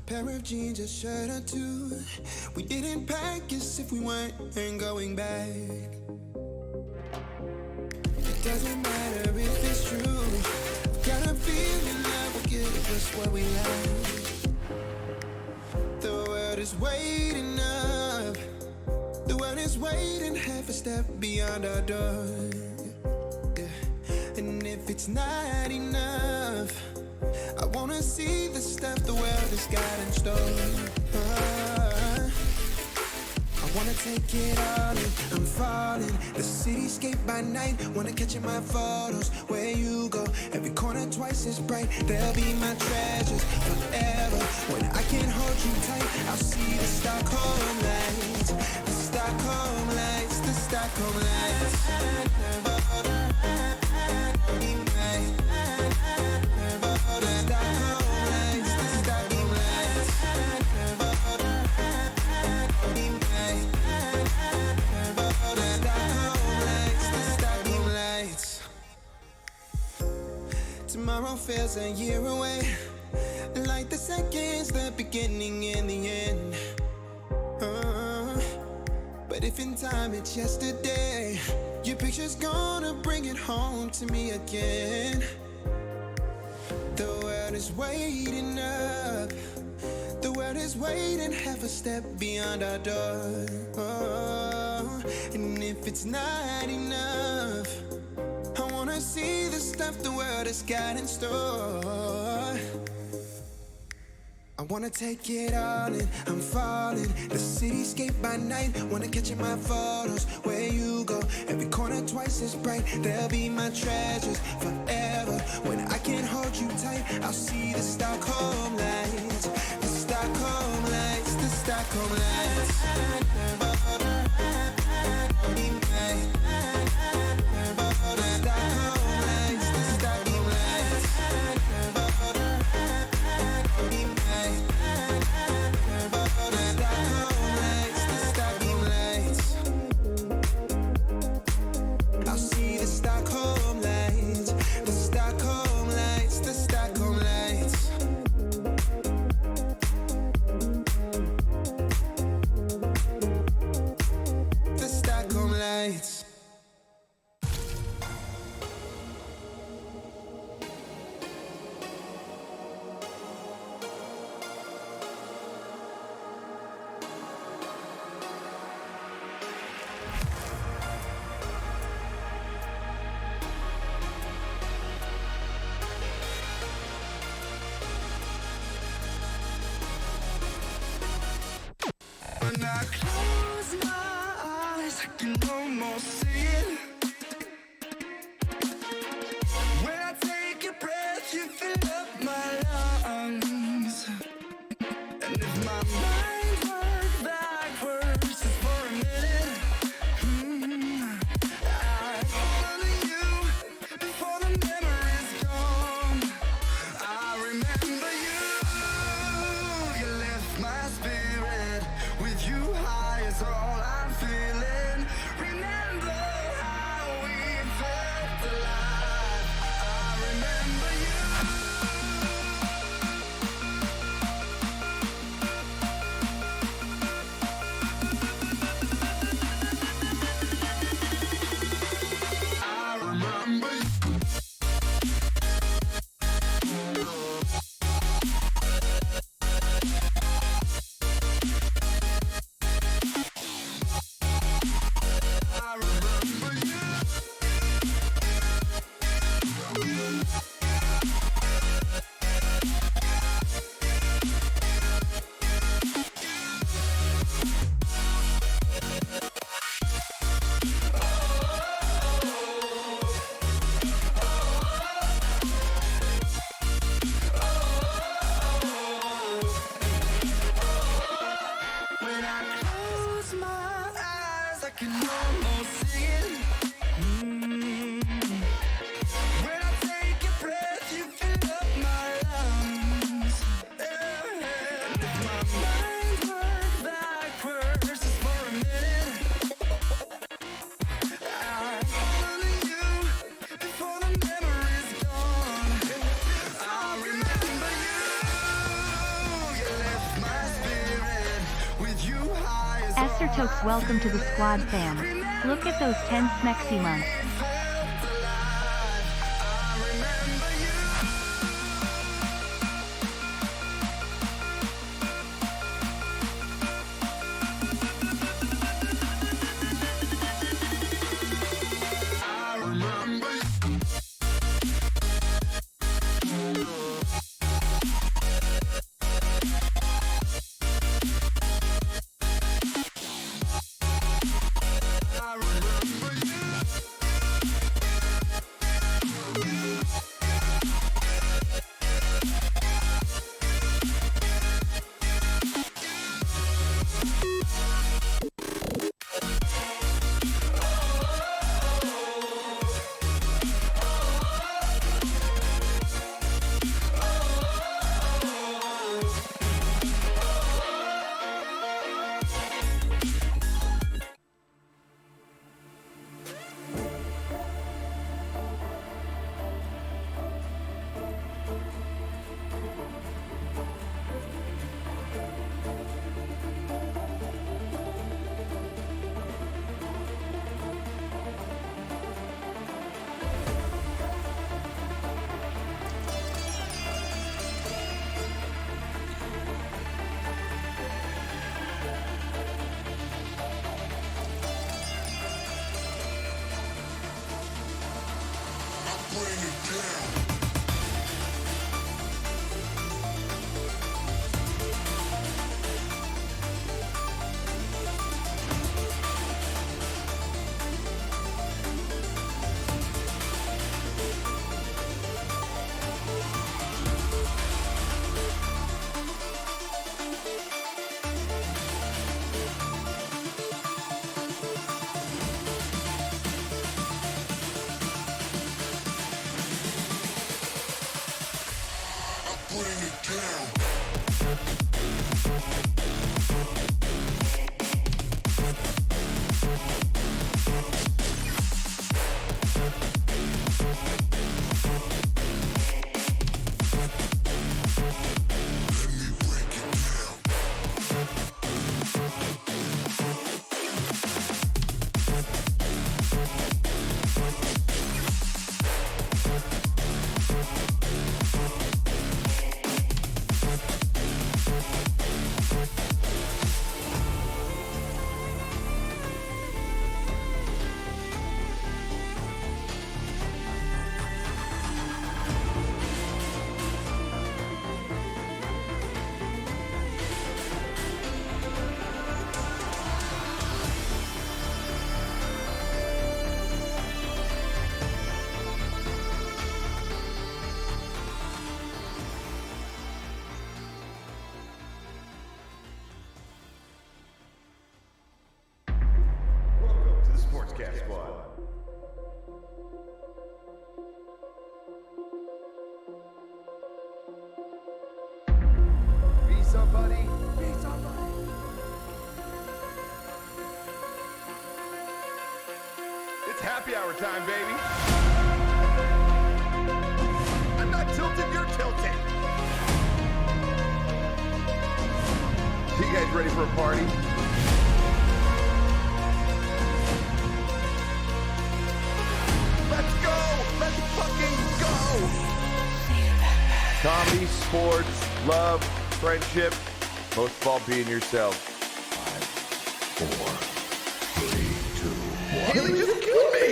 Pair of jeans, a shirt or two. We didn't pack as if we weren't going back. It doesn't matter if it's true. I've got a feeling that will give us what we like. The world is waiting up. The world is waiting half a step beyond our door. Yeah. And if it's not enough, I wanna see the stuff the world has got in store. I wanna take it all in, I'm falling. The cityscape by night, wanna catch in my photos. Where you go, every corner twice as bright. They'll be my treasures forever. When I can't hold you tight, I'll see the Stockholm lights. The Stockholm lights, the Stockholm lights. Tomorrow feels a year away, like the seconds, the beginning and the end. But if in time it's yesterday, your picture's gonna bring it home to me again. The world is waiting up. The world is waiting half a step beyond our door. And if it's not enough, I wanna see the stuff the world has got in store. I wanna take it all in, I'm falling. The cityscape by night, wanna catch in my photos. Where you go, every corner twice as bright. They'll be my treasures forever. When I can't hold you tight, I'll see the Stockholm lights. The Stockholm lights, the Stockholm lights. When I close my eyes, I can almost see it. When I take a breath, you fill up my lungs. And if my mind worked backwards just for a minute, I'd follow you before the memory's gone. I remember you, you lift my spirit. With you high is all I'm feeling. Remember how we felt alive. I remember you. I remember you. Tokes, welcome to the squad, fam. Look at those 10 smexy months. somebody. Be somebody. It's happy hour time, baby. I'm not tilted, you're tilted. You guys ready for a party? Let's go! Let's fucking go! Comedy, sports, love, friendship, most of all being yourself. 5, 4, 3, 2, 1. Haley just killed me!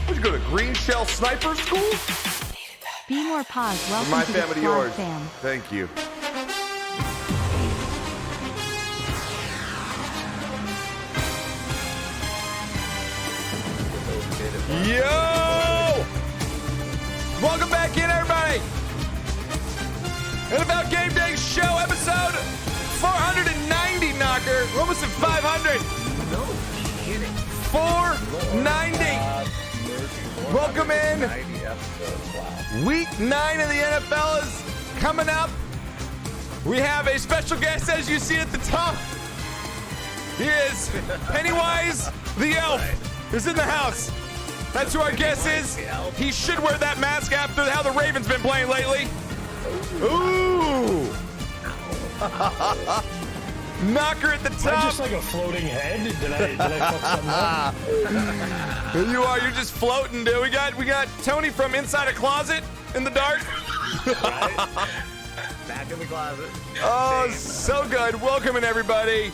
Would you go to Green Shell Sniper School? Be more pause. Welcome My to family, the squad, yours. fam. Thank you. Yo! Welcome back in, everybody. NFL Gameday Show, episode 490, knocker. We're almost at 500. No kidding. 490. Welcome in. 90 episodes. Wow. Week 9 of the NFL is coming up. We have a special guest, as you see at the top. He is Pennywise the Elf. Is in the house. That's who our guest is. He should wear that mask after how the Ravens been playing lately. Ooh. Knocker at the top. Am I just like a floating head? Did I fuck something up? Here you are. You're just floating, dude. We got Tony from inside a closet in the dark. Right? Back in the closet. Oh, Same. so good. Welcome in, everybody,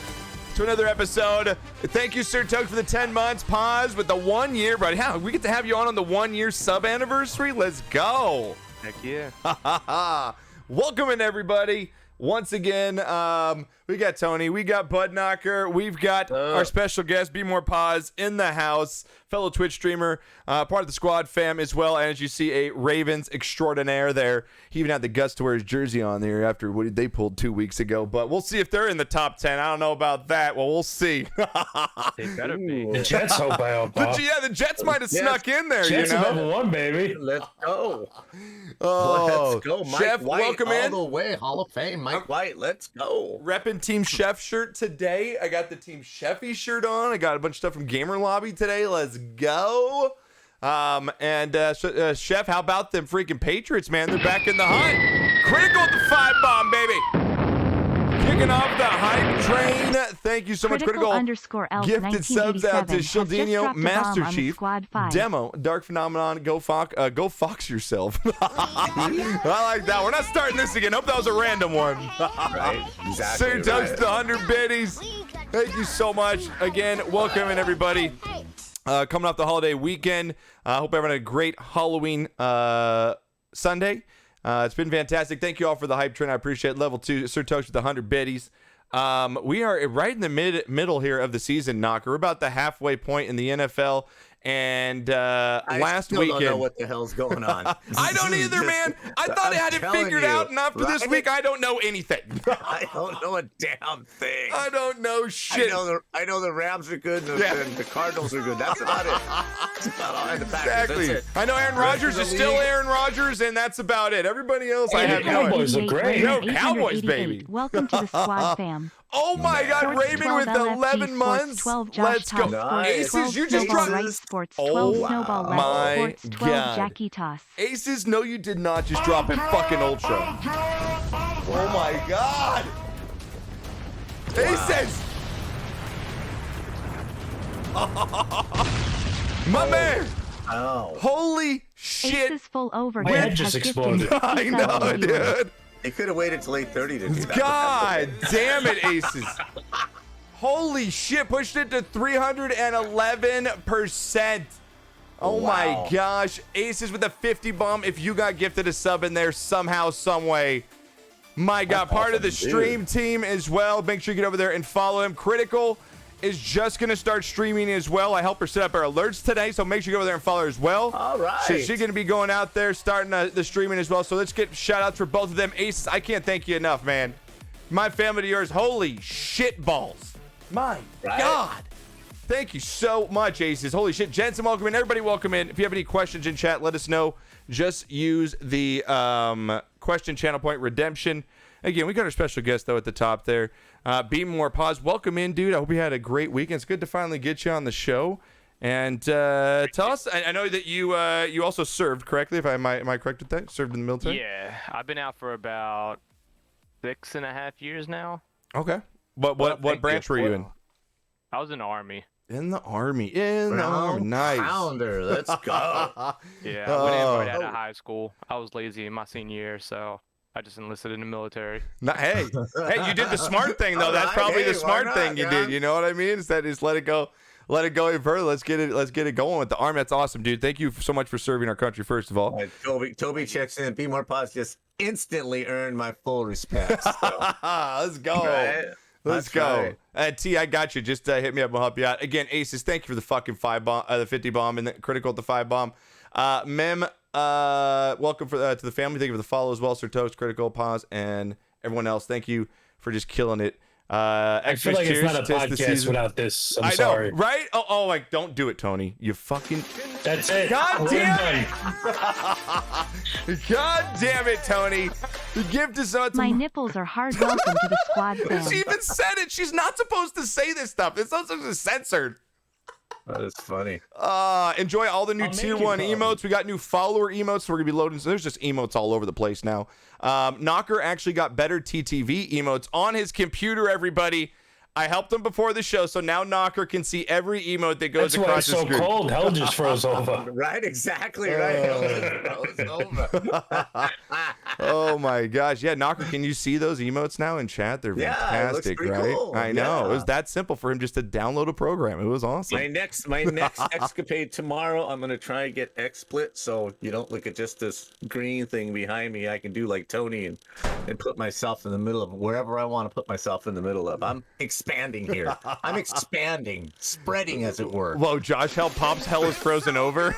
to another episode. Thank you, Sir Tug, for the 10 months. Pause with the 1 year, buddy. How we get to have you on the 1 year sub anniversary? Let's go. Heck yeah. Welcome in, everybody. Once again, we got Tony, we got Bud Knocker, we've got our special guest, Be More Pause, in the house, fellow Twitch streamer, part of the squad fam as well. And as you see, a Ravens extraordinaire there. He even had the guts to wear his jersey on there after what they pulled 2 weeks ago. But we'll see if they're in the top 10. I don't know about that. Well, we'll see. They better be. The Jets hope I help off. The Jets might have snuck in there, Jets you are know? #1, baby. Let's go. Oh, Let's go. Mike Chef, White, welcome all in. the way. Hall of Fame. Mike White, let's go. Repping Team Chef shirt today. I got the Team Chefy shirt on. I got a bunch of stuff from Gamer Lobby today. Let's go. Chef, how about them freaking Patriots, man? They're back in the hunt. Critical at the 5-bomb, baby. Kicking off the hype train. Thank you so much, Critical. _Elf Gifted subs out to 1987 has just Shildinho, dropped a bomb Master on the Chief, Squad 5. Demo, Dark Phenomenon, go fox yourself. I like that. We're not starting this again. Hope that was a random one. Right? Exactly. Sir Doug's the 100 biddies. Thank you so much. Again, welcome in, everybody. Coming off the holiday weekend. Hope everyone had a great Halloween Sunday. It's been fantastic. Thank you all for the hype train. I appreciate it. Level 2, Sir Toast with the 100 biddies. We are right in the middle here of the season, Knocker. We're about the halfway point in the NFL. And last weekend, I don't know what the hell's going on. I don't either, man. I thought I had it figured out, and after this week, I don't know anything. I don't know a damn thing. I don't know shit. I know the Rams are good and the Cardinals are good. That's about it. That's about all. And the Packers, Exactly. that's it. I know Aaron Rodgers is still Aaron Rodgers, and that's about it. Everybody else, I have no idea. Cowboys are great. No, Cowboys, baby. Welcome to the squad, fam. Oh my God, Sports Raven 12 with LFG, 11 Sports months. 12 Josh Let's go. Toss, Nice. Aces, 12 you just Snowball dropped. Right Sports, Oh 12 Snowball Left my Sports, 12 God. Jackie Toss. Aces, no, you did not just drop a fucking ultra. Oh my God. Aces. My man. Oh. Holy shit. Aces full over. My head just exploded. I know, dude. They could have waited till 8:30 to do that. God damn it, Aces. Holy shit, pushed it to 311%. Oh Wow. my gosh. Aces with a 50 bomb. If you got gifted a sub in there somehow, some way. My God, That's part of the awesome, stream dude. team as well. Make sure you get over there and follow him. Critical is just going to start streaming as well. I helped her set up her alerts today, so make sure you go over there and follow her as well. All right. So she's going to be going out there, starting the streaming as well. So let's get shout-outs for both of them. Aces, I can't thank you enough, man. My family to yours. Holy shit balls. My God. Thank you so much, Aces. Holy shit. Jensen, welcome in. Everybody, welcome in. If you have any questions in chat, let us know. Just use the question channel point redemption. Again, we got our special guest, though, at the top there. Be More Pause. Welcome in, dude. I hope you had a great weekend. It's good to finally get you on the show. And tell us, I know that you also served, correctly, if am I correct with that? Served in the military? Yeah, I've been out for about 6.5 years now. Okay. What branch were you in? I was in the Army. In the Army. Nice. Pounder, let's go. Yeah, I went in right out of high school. I was lazy in my senior year, so I just enlisted in the military. Hey, you did the smart thing, though. All That's right, probably the hey, why smart not, thing you man? did. You know what I mean? Instead, just let it go even further. Let's get it going with the Army. That's awesome, dude. Thank you so much for serving our country, first of all. Toby checks in. Be More Pause just instantly earned my full respect. So. Let's go. Right? Let's That's go. right. T, I got you. Just hit me up. We'll help you out. Again, Aces, thank you for the fucking 5 bomb, the 50 bomb, and the critical at the 5 bomb. Mem, welcome to the family. Thank you for the follow as well, Sir Toast, Critical, Pause, and everyone else. Thank you for just killing it. I feel like it's not a podcast without this. I'm sorry. Know, right? Oh, like, don't do it, Tony. You fucking... That's it. God We're damn done. it! God damn it, Tony. The gift is My nipples are hard. Welcome to the squad, fam. She even said it. She's not supposed to say this stuff. It's also censored. That is funny. Enjoy all the new I'll tier make it 1 fun. emotes. We got new follower emotes, so we're gonna be loading. So there's just emotes all over the place now. Knocker actually got better TTV emotes on his computer. Everybody, I helped him before the show, so now Knocker can see every emote that goes That's why across it's the so screen. cold. Hell just froze over. Right, exactly right. It's over. Oh my gosh. Yeah, Knocker, can you see those emotes now in chat? They're Yeah, it looks fantastic, pretty right? cool. I know. It Yeah. was that simple for him just to download a program. It was awesome. My next escapade tomorrow, I'm gonna try and get XSplit, so you don't look at just this green thing behind me. I can do like Tony and put myself in the middle of wherever I want to put myself in the middle of. I'm expanding here. I'm expanding, spreading, as it were. Whoa, Josh, Pop's hell is frozen over.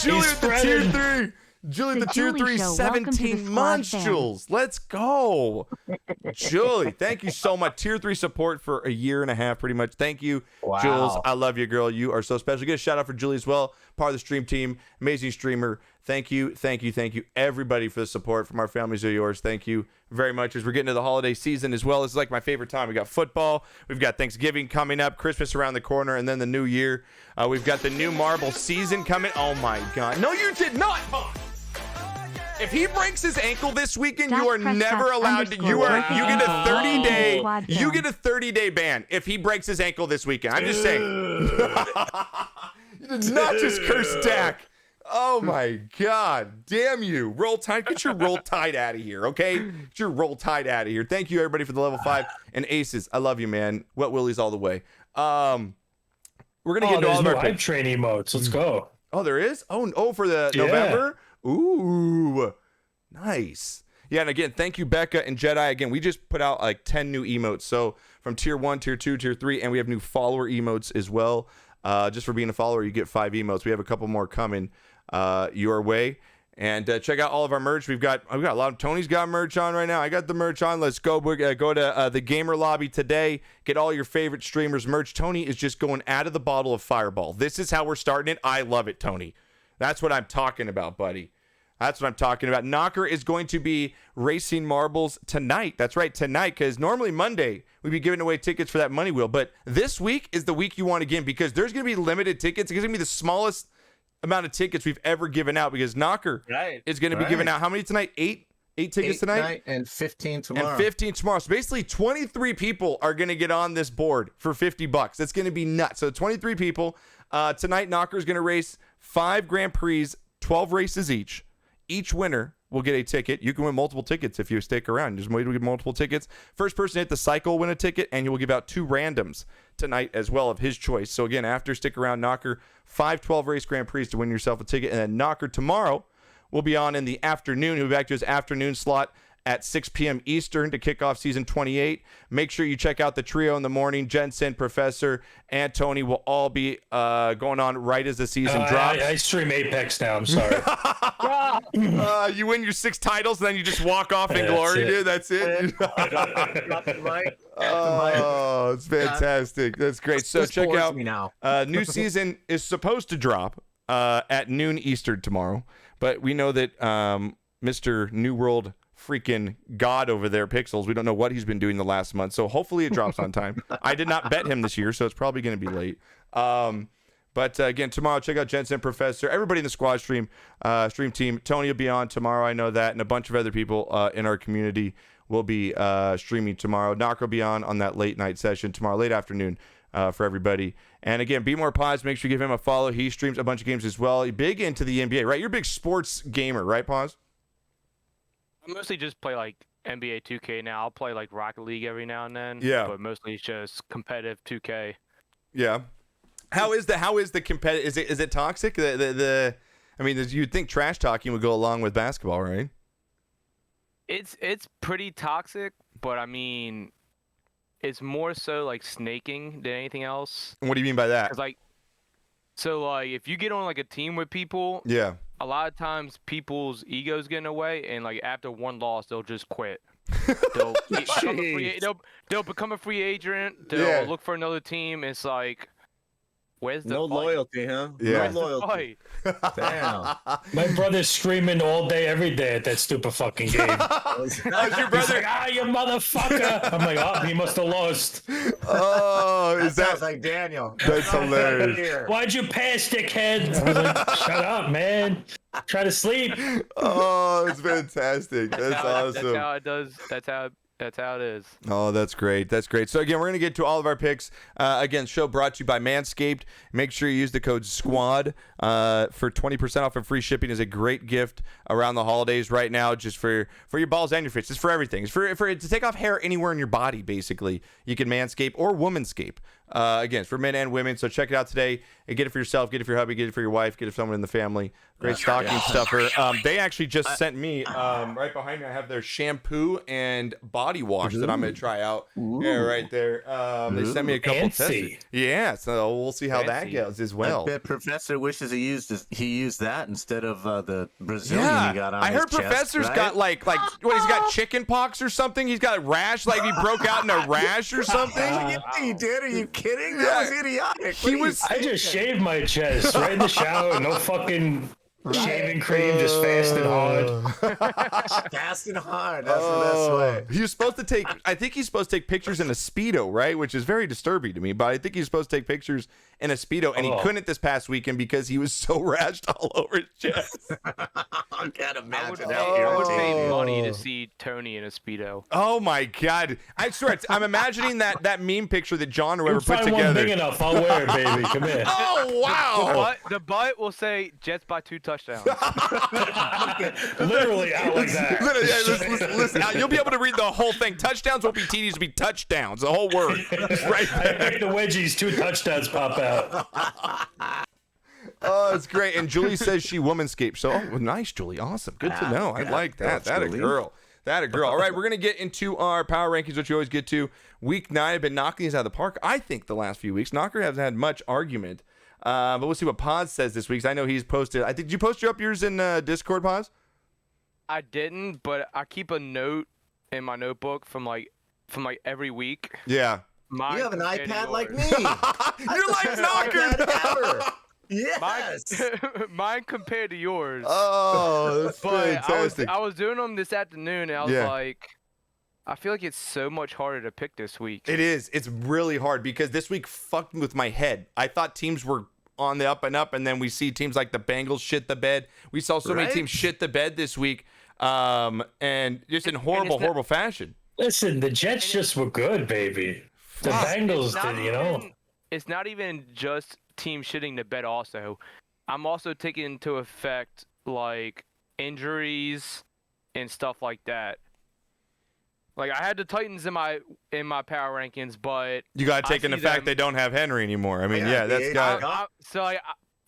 Julie with the tier spreading. 3. Julie with the tier Julie 3, Show. Welcome to the 17 squad, months, fam. Jules. Let's go. Julie, thank you so much. Tier 3 support for a year and a half, pretty much. Thank you, Wow. Jules. I love you, girl. You are so special. Get a shout out for Julie as well. Part of the stream team. Amazing streamer. Thank you, everybody, for the support from our families of yours. Thank you very much. As we're getting to the holiday season as well, it's like my favorite time. We got football, we've got Thanksgiving coming up, Christmas around the corner, and then the new year. We've got the new marble season coming. Oh my God! No, you did not. If he breaks his ankle this weekend, you are Dak never Prescott's allowed to. You underscore get a working 30-day. squad You fam. get a 30-day ban if he breaks his ankle this weekend. I'm just saying. You did not just curse Dak. Oh my God. Damn you. Roll Tide. Get your Roll Tide out of here, okay? Get your Roll Tide out of here. Thank you, everybody, for the level 5 and aces. I love you, man. Wet Willies all the way. We're going to get into all There's of no our hype picks. train emotes. Let's go. Oh, there is? Oh, for the Yeah. November? Ooh, nice. Yeah, and again, thank you, Becca and Jedi. Again, we just put out like 10 new emotes. So from tier 1, tier 2, tier 3, and we have new follower emotes as well. Just for being a follower, you get 5 emotes. We have a couple more coming your way. And check out all of our merch. We've got a lot of Tony's got merch on right now. I got the merch on. Let's go. Go to the gamer lobby today. Get all your favorite streamers merch. Tony is just going out of the bottle of Fireball. This is how we're starting it. I love it, Tony. That's what I'm talking about, buddy. That's what I'm talking about. Knocker is going to be racing marbles tonight. That's right, tonight, because normally Monday we'd be giving away tickets for that money wheel. But this week is the week you want to get in because there's going to be limited tickets. It's going to be the smallest amount of tickets we've ever given out because Knocker is going to be giving out how many tonight? Eight tickets tonight? And 15 tomorrow. And 15 tomorrow. So basically 23 people are going to get on this board for $50. That's going to be nuts. So 23 people. Tonight, Knocker is going to race 5 Grand Prix, 12 races each. Each winner will get a ticket. You can win multiple tickets if you stick around. There's a way to get multiple tickets. First person to hit the cycle will win a ticket, and you will give out 2 randoms tonight as well of his choice. So again, after stick around, Knocker, 5 12 race Grand Prix to win yourself a ticket. And then Knocker tomorrow will be on in the afternoon. He'll be back to his afternoon slot at 6 p.m. Eastern to kick off season 28. Make sure you check out the trio in the morning. Jensen, Professor, and Tony will all be going on right as the season drops. I stream Apex now. I'm sorry. You win your 6 titles, and then you just walk off in Yeah, glory, that's it. dude. That's it. Drop the mic. Oh, it's fantastic. That's great. So This check bores out. me now. New season is supposed to drop at noon Eastern tomorrow, but we know that Mr. New World freaking God over there, Pixels, we don't know what he's been doing the last month, so hopefully it drops on time. I did not bet him this year, so it's probably going to be late. But again, tomorrow, check out Jensen, Professor, everybody in the squad stream team. Tony will be on tomorrow, I know that, and a bunch of other people in our community will be streaming tomorrow. Knock will be on that late night session tomorrow, late afternoon for everybody. And again, Be More Pause, make sure you give him a follow. He streams a bunch of games as well. He's big into the NBA, right? You're a big sports gamer, right, Pause? I mostly just play like NBA 2K now. I'll play like Rocket League every now and then. Yeah. But mostly it's just competitive 2K. Yeah. How is the competitive? Is it toxic? I mean, you'd think trash talking would go along with basketball, right? It's pretty toxic, but I mean, it's more so like snaking than anything else. And what do you mean by that? 'Cause like, so like if you get on like a team with people, Yeah. a lot of times people's egos get in the way, and like after one loss, they'll just quit. They'll become a free agent. They'll look for another team. It's like Where's the No fight? loyalty, huh? Yeah. Where's No the loyalty. fight? Damn. My brother's screaming all day, every day at that stupid fucking game. Oh, it's your He's brother. like, you motherfucker. I'm like, oh, he must have lost. Oh, That is that? sounds like Daniel. That's hilarious. Why'd you pass, dickhead? I was like, shut up, man. Try to sleep. Oh, it's fantastic. That's awesome. That's how it does. That's how it is. Oh, that's great. That's great. So, again, we're going to get to all of our picks. Again, show brought to you by Manscaped. Make sure you use the code SQUAD for 20% off and free shipping. Is a great gift around the holidays right now, just for your balls and your face. It's for everything. It's for to take off hair anywhere in your body, basically. You can Manscape or Womanscape. Again, it's for men and women. So check it out today and get it for yourself, get it for your hubby, get it for your wife, get it for someone in the family. Great stocking stuffer. They actually just sent me, right behind me, I have their shampoo and body wash that I'm going to try out. Yeah, right there. They sent me a couple Fancy. tests. Yeah, so we'll see how that Fancy. goes as I well. bet Professor wishes he used that instead of the Brazilian Yeah, he got on I his heard chest, Professor's right? got like what, he's got chicken pox or something. He's got a rash, like he broke out in a rash or something. Yeah, he did. Are you kidding? That Yeah. was idiotic. He was. I just shaved my chest right in the shower. No fucking shaving cream, just fast and hard. fast and hard. That's the best way. He was supposed to take. I think he's supposed to take pictures in a Speedo, right? Which is very disturbing to me. But I think he's supposed to take pictures in a Speedo, and he couldn't this past weekend because he was so rashed all over his chest. I can't I would imagine pay, how I would pay irritating. money to see Tony in a speedo. Oh my God! I swear, I'm imagining that meme picture that John or whoever We'll put find one big together. enough. I'll wear it, baby. Come here. Oh wow! But the butt will say Jets by 2 touchdowns. Literally out like that. Literally, yeah, listen, you'll be able to read the whole thing. Touchdowns won't be TDs, it'll be touchdowns. The whole word, right I there. pick the wedgies, 2 touchdowns pop out. Oh, it's great. And Julie says she womanscaped. So, oh, nice, Julie. Awesome. Good to know. I like that. That a Julie. girl. That a girl. All right, we're going to get into our power rankings, which you always get to. Week 9, I've been knocking these out of the park, I think, the last few weeks. Knocker hasn't had much argument. But we'll see what Paz says this week. I know he's posted. I think, did you post yours in Discord, Paz? I didn't, but I keep a note in my notebook from every week. Yeah. Mine You have an compared to iPad like yours. me. You're like Knocker. Yes. Mine compared to yours. Oh, that's But fantastic. I was doing them this afternoon, and I was Yeah. like, I feel like it's so much harder to pick this week. It is. It's really hard because this week fucked with my head. I thought teams were on the up and up, and then we see teams like the Bengals shit the bed. We saw so many Right? teams shit the bed this week, and just in horrible fashion. Listen, the Jets just were good, baby. The Bengals Not did, you know. even- It's not even just team shitting the bed. Also, I'm also taking into effect like injuries and stuff like that. Like I had the Titans in my power rankings, but You got to I take in the see fact them- they don't have Henry anymore. I mean, Yeah, yeah, that's yeah, got. so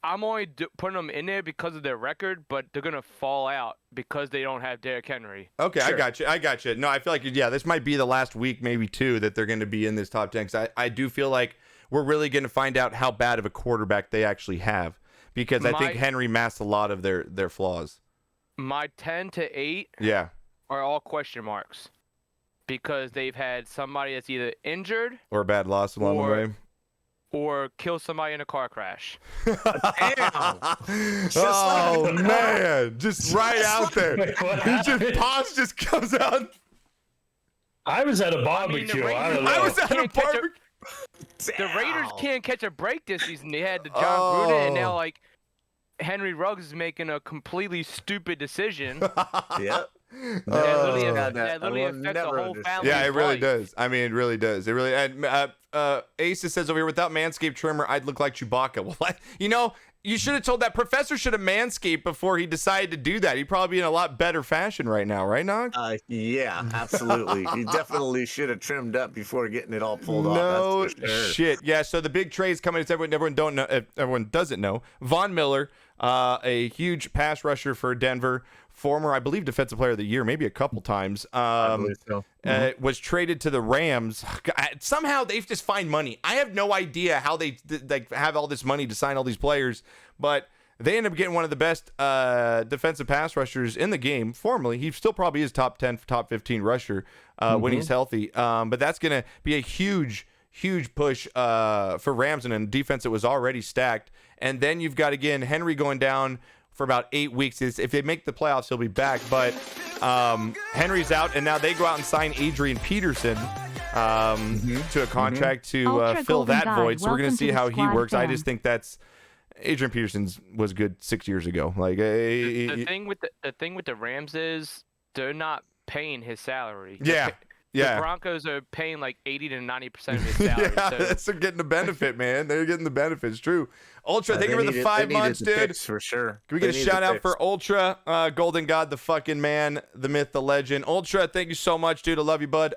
I'm only putting them in there because of their record, but they're gonna fall out because they don't have Derrick Henry. Okay, Sure. I got you. No, I feel like this might be the last week, maybe 2, that they're going to be in this top 10. 'Cause I do feel like we're really going to find out how bad of a quarterback they actually have, because I think My- Henry masked a lot of their flaws. My 10 to 8 Yeah. are all question marks because they've had somebody that's either injured Or a bad loss along the Or- way. or kill somebody in a car crash. Oh man, just right out there. Wait, what He just happened? pause just comes out. I was at a the barbecue. I Raiders- don't know. I was at a Can't catch a- barbecue. The Raiders can't catch a break this season. They had the John Oh. Gruden, and now like Henry Ruggs is making a completely stupid decision Yep. that literally, Oh. that literally I will affects the never whole understand. family. Yeah, it really does. I mean, it really does. It really. And Ace says over here, without Manscaped trimmer, I'd look like Chewbacca. Well, you should have told that professor should have Manscaped before he decided to do that. He'd probably be in a lot better fashion right now, right, Nog? Yeah, absolutely. He definitely should have trimmed up before getting it all pulled No off. That's for sure. shit. Yeah. So the big trades coming. As everyone don't know. If everyone doesn't know, Von Miller, a huge pass rusher for Denver, former, I believe, defensive player of the year, maybe a couple times. I believe so. Was traded to the Rams. Somehow they've just find money. I have no idea how they have all this money to sign all these players, but they end up getting one of the best defensive pass rushers in the game. Formerly, he still probably is top 10, top 15 rusher when he's healthy. But that's going to be a huge huge push for Rams in a defense that was already stacked. And then you've got, again, Henry going down for about 8 weeks. If they make the playoffs, he'll be back. But Henry's out, and now they go out and sign Adrian Peterson to a contract to fill that void. So we're going to see how he works. I just think that's Adrian Peterson's was good 6 years ago. Like the thing with the Rams is they're not paying his salary. The Broncos are paying like 80 to 90% of his salary. They're getting the benefit, man. They're getting the benefits. True. Ultra, thank you for the 5 months, dude. For sure. Can we get a shout out for Ultra, Golden God, the fucking man, the myth, the legend. Ultra, thank you so much, dude. I love you, bud.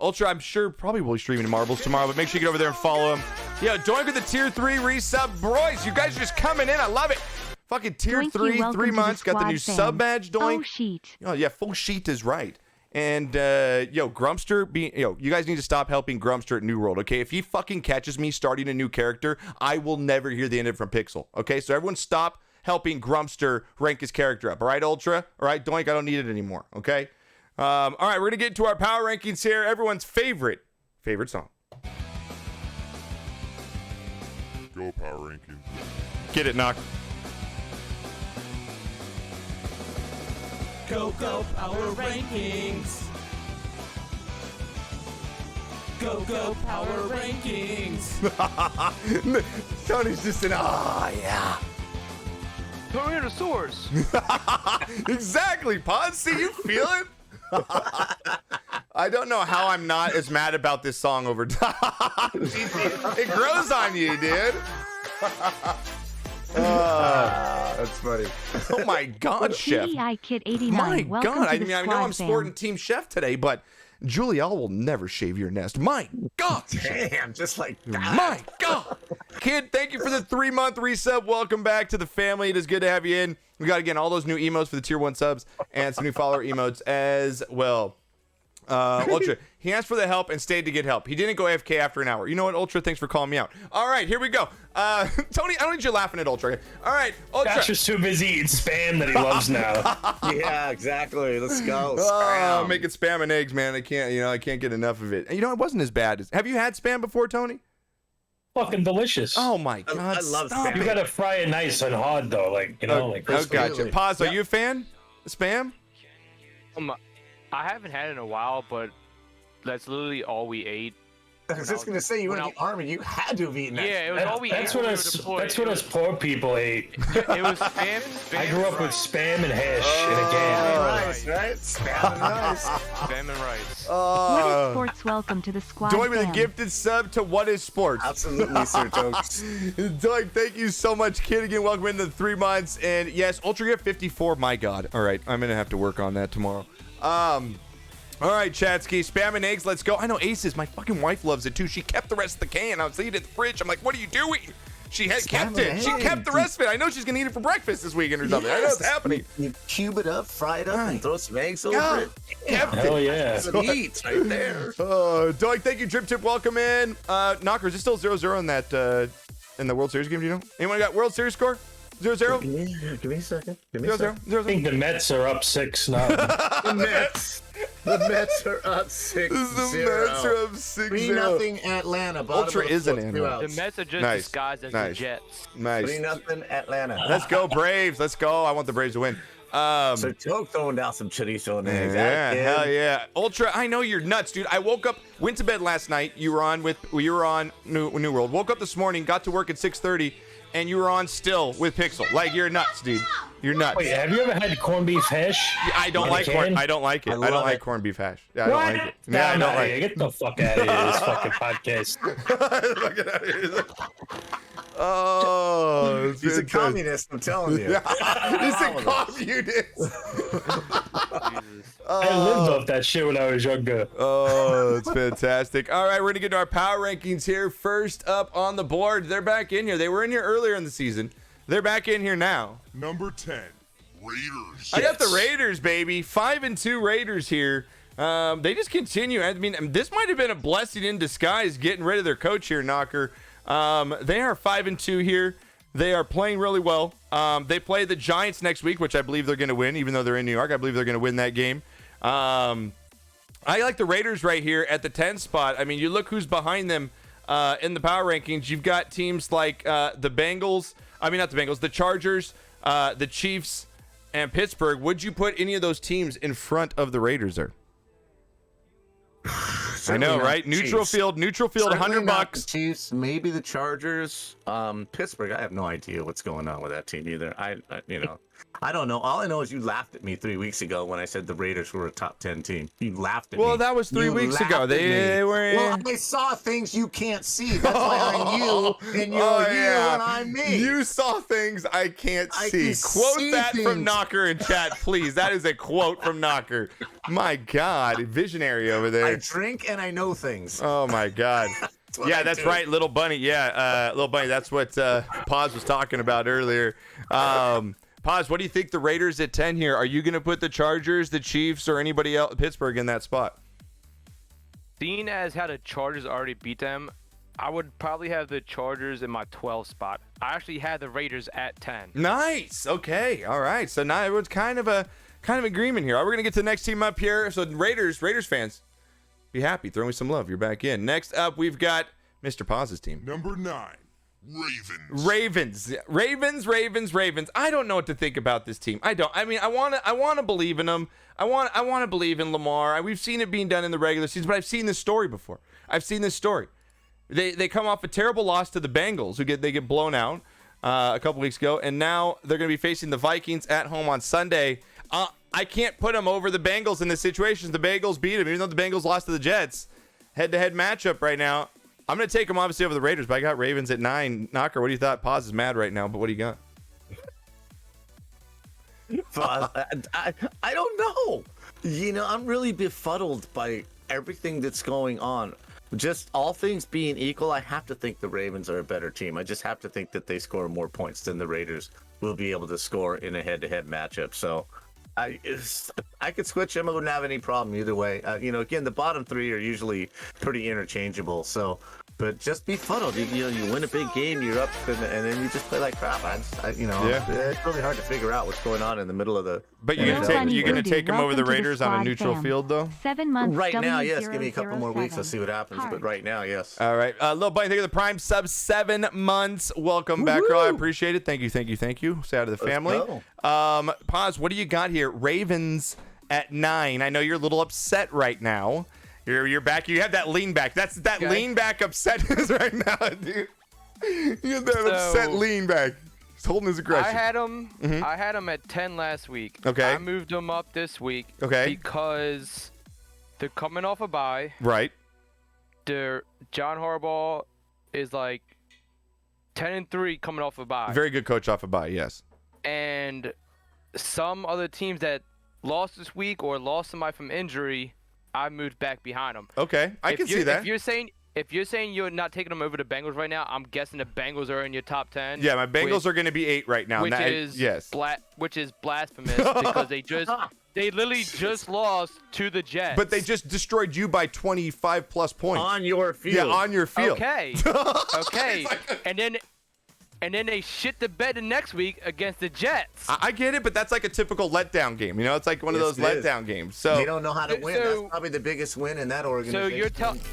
Ultra, I'm sure probably will be streaming Marbles tomorrow, but make sure you get over there and follow him. Yo, Doink with the tier 3 resub. Boys, you guys are just coming in. I love it. Fucking tier Doink, 3 months. Got the new sub badge, Doink. Oh, sheet. Oh, yeah, full sheet is right. And, Grumster, you guys need to stop helping Grumster at New World, okay? If he fucking catches me starting a new character, I will never hear the end of it from Pixel, okay? So everyone stop helping Grumster rank his character up, all right, Ultra? All right, Doink, I don't need it anymore, okay? All right, we're going to get into our power rankings here. Everyone's favorite song. Go power rankings. Get it, Knock. Go power rankings. Go power rankings. Tony's just yeah. Tyrannosaurus. Exactly, Pod. See, you feel it? I don't know how I'm not as mad about this song over time. It grows on you, dude. That's funny. Oh my God, Chef. CDI Kid 89. My Welcome God. to the I know squad, I'm sporting fam. Team Chef today, but Julielle will never shave your nest. My God. Damn, just like that. My God. Kid, thank you for the 3-month resub. Welcome back to the family. It is good to have you in. We got, again, all those new emotes for the tier 1 subs and some new follower emotes as well. Ultra, he asked for the help and stayed to get help. He didn't go AFK after an hour. You know what, Ultra? Thanks for calling me out. All right, here we go. Tony, I don't need you laughing at Ultra. All right, Ultra. Josh is too busy eating spam that he loves now. Yeah, exactly. Let's go. Making spam and eggs, man. I can't get enough of it. It wasn't as bad as. Have you had spam before, Tony? Fucking delicious. Oh my God! I love stop spam. You gotta fry it nice and hard though, Oh, gotcha. Pause. Are you a fan? Spam? I haven't had it in a while, but that's literally all we ate. I was just gonna say, you went in the army, you had to have eaten that. Yeah, it was all we ate. That's what us poor people ate. It was spam. I grew up with spam and hash in a can. Rice, right? Spam and rice. Spam and rice. What is sports? Welcome to the squad, Join with a fam. gifted sub to What is Sports. Absolutely, Sir Tokes. Doug, thank you so much, kid. Again, welcome into the 3 months. And yes, Ultra Gift 54. My God. All right, I'm gonna have to work on that tomorrow. All right, Chatsky, spam and eggs, let's go. I know Aces, my fucking wife loves it too. She kept the rest of the can. I was eating it in the fridge. I'm like, what are you doing? She had kept it. She kept the rest of it. I know she's gonna eat it for breakfast this weekend or something. I know it's happening. You cube it up, fry it up, and throw some eggs over it. Kept it. Hell yeah. That's what he eats right there. Doug, thank you. Drip Tip, welcome in. Knocker, is it still 0-0 in that in the World Series game? Do you know? Anyone got World Series score? 0-0? Give me a second. 0-0. I think the Mets are up 6-0. The Mets are up 6-0. The Mets are up 6-0. 3-0 Atlanta. Ultra is an animal. The Mets are just Nice. disguised as Nice. the Jets. Nice. 3-0 Atlanta. Let's go, Braves. Let's go. I want the Braves to win. So Toke throwing down some chorizo and eggs. Yeah, That hell kid. yeah. Ultra, I know you're nuts, dude. I woke up, went to bed last night. You were on New World. Woke up this morning, got to work at 6:30, and you were on still with Pixel. Like, you're nuts, dude. You're nuts. Wait, have you ever had corned beef hash? I don't like corn. I don't like it. I don't love like it. corned beef hash. Yeah, I What? don't like it. Yeah, I don't like it. Get the fuck out of here, this fucking podcast. Look at that. Oh, it's He's a fantastic. communist, I'm telling you. He's a communist. I lived off that shit when I was younger. Oh, it's fantastic. All right, we're going to get to our power rankings here. First up on the board, they're back in here. They were in here earlier in the season. They're back in here now. Number 10, Raiders. I got the Raiders, baby. 5-2 Raiders here. They just continue. I mean, this might have been a blessing in disguise getting rid of their coach here, Knocker. They are 5-2 here. They are playing really well. They play the Giants next week, which I believe they're going to win, even though they're in New York. I believe they're going to win that game. I I like the Raiders right here at the 10 spot. I mean, you look who's behind them in the power rankings. You've got teams like the Bengals. I mean, not the Bengals, the Chargers, the Chiefs, and Pittsburgh. Would you put any of those teams in front of the Raiders there? I know, right? Neutral field, $100. Chiefs, maybe the Chargers, Pittsburgh. I have no idea what's going on with that team either. I don't know. All I know is you laughed at me 3 weeks ago when I said the Raiders were a top 10 team. You laughed at me. Well, that was 3 weeks ago. They were. Well, I saw things you can't see. That's why I'm you and you're you and I'm me. You saw things I can't see. can Quote see that from things. Knocker in chat, please. That is a quote from Knocker. My God, visionary over I there. drink and I know things. Oh my God. Yeah, that's do. right, Little Bunny. Yeah, Little Bunny. That's what Paz was talking about earlier. Paz, what do you think the Raiders at 10 here? Are you going to put the Chargers, the Chiefs, or anybody else, Pittsburgh, in that spot? Seeing as how the Chargers already beat them, I would probably have the Chargers in my 12 spot. I actually had the Raiders at 10. Nice. Okay. All right. So now everyone's kind of agreement here. All right, we're gonna get to the next team up here. So Raiders fans, be happy. Throw me some love. You're back in. Next up, we've got Mr. Paz's team. Number 9, Ravens. Ravens. I don't know what to think about this team. I don't. I mean, I want to believe in them. I want to believe in Lamar. We've seen it being done in the regular season, but I've seen this story before. They come off a terrible loss to the Bengals, they get blown out a couple weeks ago, and now they're going to be facing the Vikings at home on Sunday. I can't put them over the Bengals in this situation. The Bengals beat them, even though the Bengals lost to the Jets. Head-to-head matchup right now. I'm going to take them obviously over the Raiders, but I got Ravens at 9. Knocker, what do you thought? Paz is mad right now, but what do you got? I don't know. I'm really befuddled by everything that's going on. Just all things being equal, I have to think the Ravens are a better team. I just have to think that they score more points than the Raiders will be able to score in a head-to-head matchup. So I could switch them. I wouldn't have any problem either way. Again, the bottom three are usually pretty interchangeable. So, but just befuddled. You win a big game, you're up, and then you just play like crap. It's really hard to figure out what's going on in the middle of the. But you're gonna take them over the Raiders on a neutral field, though. 7 months. Right now, yes. Give me a couple more weeks. I'll see what happens. But right now, yes. All right, Little Bunny, thank you for the Prime sub 7 months. Welcome back, girl. I appreciate it. Thank you. Say out of the family. Paz, what do you got here? Ravens at 9. I know you're a little upset right now. You're back. You have that lean back. That's that lean back upsetness right now, dude. You have that upset lean back. He's holding his aggression. I had them at 10 last week. Okay. I moved them up this week. Okay. Because they're coming off a bye. Right. John Harbaugh is like 10-3 coming off a bye. Very good coach off a bye. Yes. And some other teams that lost this week or lost somebody from injury, I moved back behind them. Okay, I can see that. If you're saying you're not taking them over the Bengals right now, I'm guessing the Bengals are in your top 10. Yeah, my Bengals are going to be 8 right now. Which is blasphemous because they literally just lost to the Jets. But they just destroyed you by 25 plus points on your field. Yeah, on your field. Okay. And then they shit the bed the next week against the Jets. I get it, but that's like a typical letdown game. It's like one of those letdown games. So they don't know how to win. That's probably the biggest win in that organization.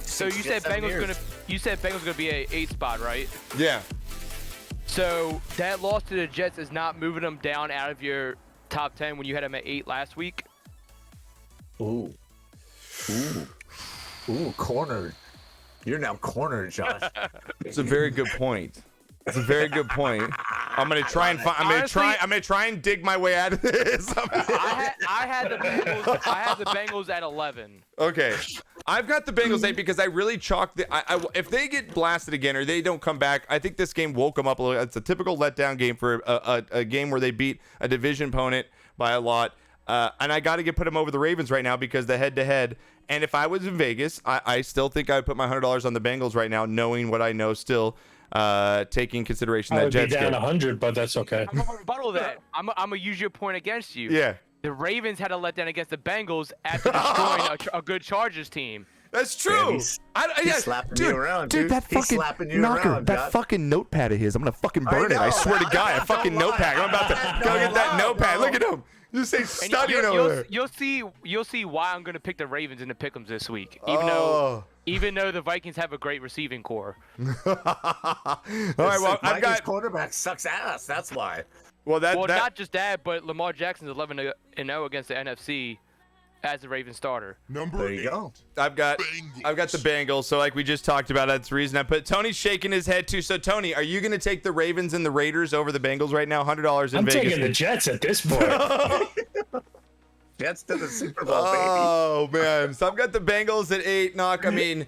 So you said Bengals gonna be a 8 spot, right? Yeah. So that loss to the Jets is not moving them down out of your top 10 when you had them at 8 last week. Ooh, cornered. You're now cornered, Josh. It's a very good point. That's a very good point. I'm gonna try and I'm gonna try and dig my way out of this. I had the Bengals at 11. Okay, I've got the Bengals 8 because I really chalked if they get blasted again or they don't come back, I think this game woke them up a little. It's a typical letdown game for a game where they beat a division opponent by a lot. And I got to put them over the Ravens right now because the head-to-head. And if I was in Vegas, I still think I would put my $100 on the Bengals right now, knowing what I know still. Taking consideration that Jets be down game. 100, but that's okay. I'm gonna rebuttal that. I'm gonna use your point against you. Yeah. The Ravens had a letdown against the Bengals after destroying a good Chargers team. That's true. He's slapping you around, dude. That fucking knocker, that fucking notepad of his. I'm gonna fucking burn it. I swear to God, a fucking notepad. I'm about to go get that notepad. Look at him. You say And studying over there. you'll see why I'm gonna pick the Ravens in the pick'ems this week, even though the Vikings have a great receiving core. All right, well, I've got quarterback sucks ass. That's why. well Not just that, but Lamar Jackson's 11-0 against the NFC as a Ravens starter. Number There you 8. go. I've got the Bengals. So like we just talked about, that's the reason I put. Tony's shaking his head too. So Tony, are you going to take the Ravens and the Raiders over the Bengals right now? $100 in I'm Vegas. taking the Jets at this point. Jets to the Super Bowl, baby. Oh man, so I've got the Bengals at 8. Knock. I mean,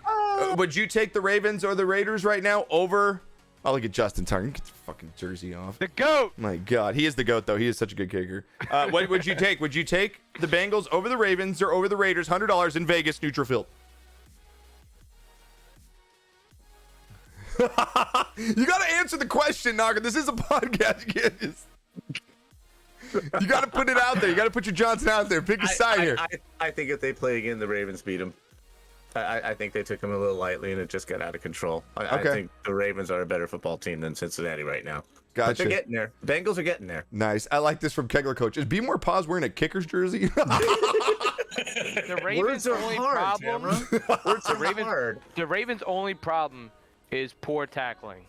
would you take the Ravens or the Raiders right now over? Oh, look at Justin Tucker. Get the fucking jersey off. The GOAT. My God, he is the GOAT though. He is such a good kicker. What would you take? Would you take the Bengals over the Ravens or over the Raiders? $100 in Vegas, neutral field. You got to answer the question, Knocker. This is a podcast. You got to put it out there. You got to put your Johnson out there. Pick a side here. I think if they play again, the Ravens beat them. I think they took them a little lightly, and it just got out of control. I think the Ravens are a better football team than Cincinnati right now. Gotcha. But they're getting there. The Bengals are getting there. Nice. I like this from Kegler Coach. Is Be More Pause wearing a Kicker's jersey? The Ravens' only problem. Words are hard. The Ravens' only problem is poor tackling.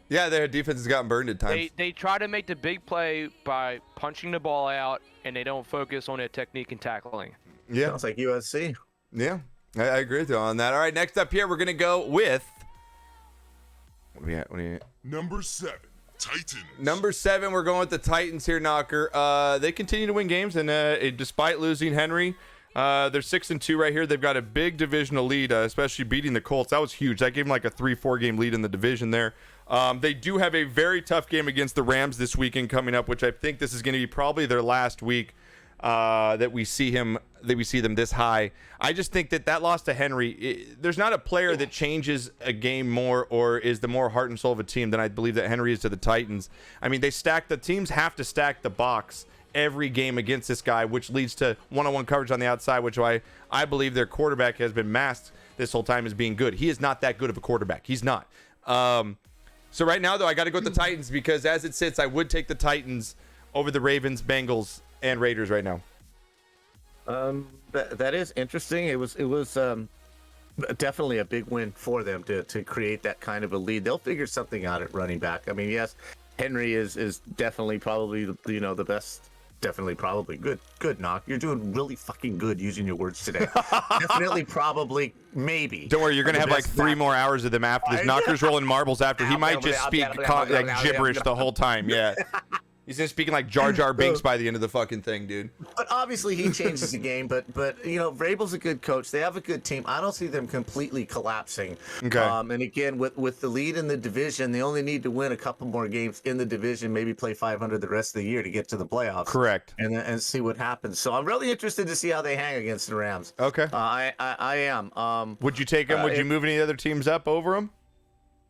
Yeah, their defense has gotten burned at times. They try to make the big play by punching the ball out, and they don't focus on their technique and tackling. Yeah. Sounds like USC. Yeah. I agree with you on that. All right, next up here, we're going to go with. What are we at? Number 7. Titans. Number 7, we're going with the Titans here, Knocker. They continue to win games, and despite losing Henry, they're 6-2 right here. They've got a big divisional lead, especially beating the Colts. That was huge. That gave them like a 3-4 game lead in the division there. They do have a very tough game against the Rams this weekend coming up, which I think this is going to be probably their last week that we see them this high. I just think that loss to Henry, there's not a player that changes a game more or is the more heart and soul of a team than I believe that Henry is to the Titans. I mean, the teams have to stack the box every game against this guy, which leads to one-on-one coverage on the outside, which I believe their quarterback has been masked this whole time as being good. He is not that good of a quarterback. He's not. So right now, though, I got to go with the Titans because as it sits, I would take the Titans over the Ravens, Bengals, and Raiders right now. That is interesting. It was definitely a big win for them to create that kind of a lead. They'll figure something out at running back. I mean, yes, Henry is definitely probably the best. Definitely probably good Knock. You're doing really fucking good using your words today. Definitely probably maybe. Don't worry, you're gonna have like 3 more hours of them after this. Knocker's rolling marbles after. He might just speak like gibberish the whole time. Yeah. He's just speaking like Jar Jar Binks by the end of the fucking thing, dude. But obviously he changes the game. But Vrabel's a good coach. They have a good team. I don't see them completely collapsing. Okay. And again, with the lead in the division, they only need to win a couple more games in the division, maybe play 500 the rest of the year to get to the playoffs. Correct. And see what happens. So I'm really interested to see how they hang against the Rams. Okay. I am. Would you take them? Would you move any other teams up over them?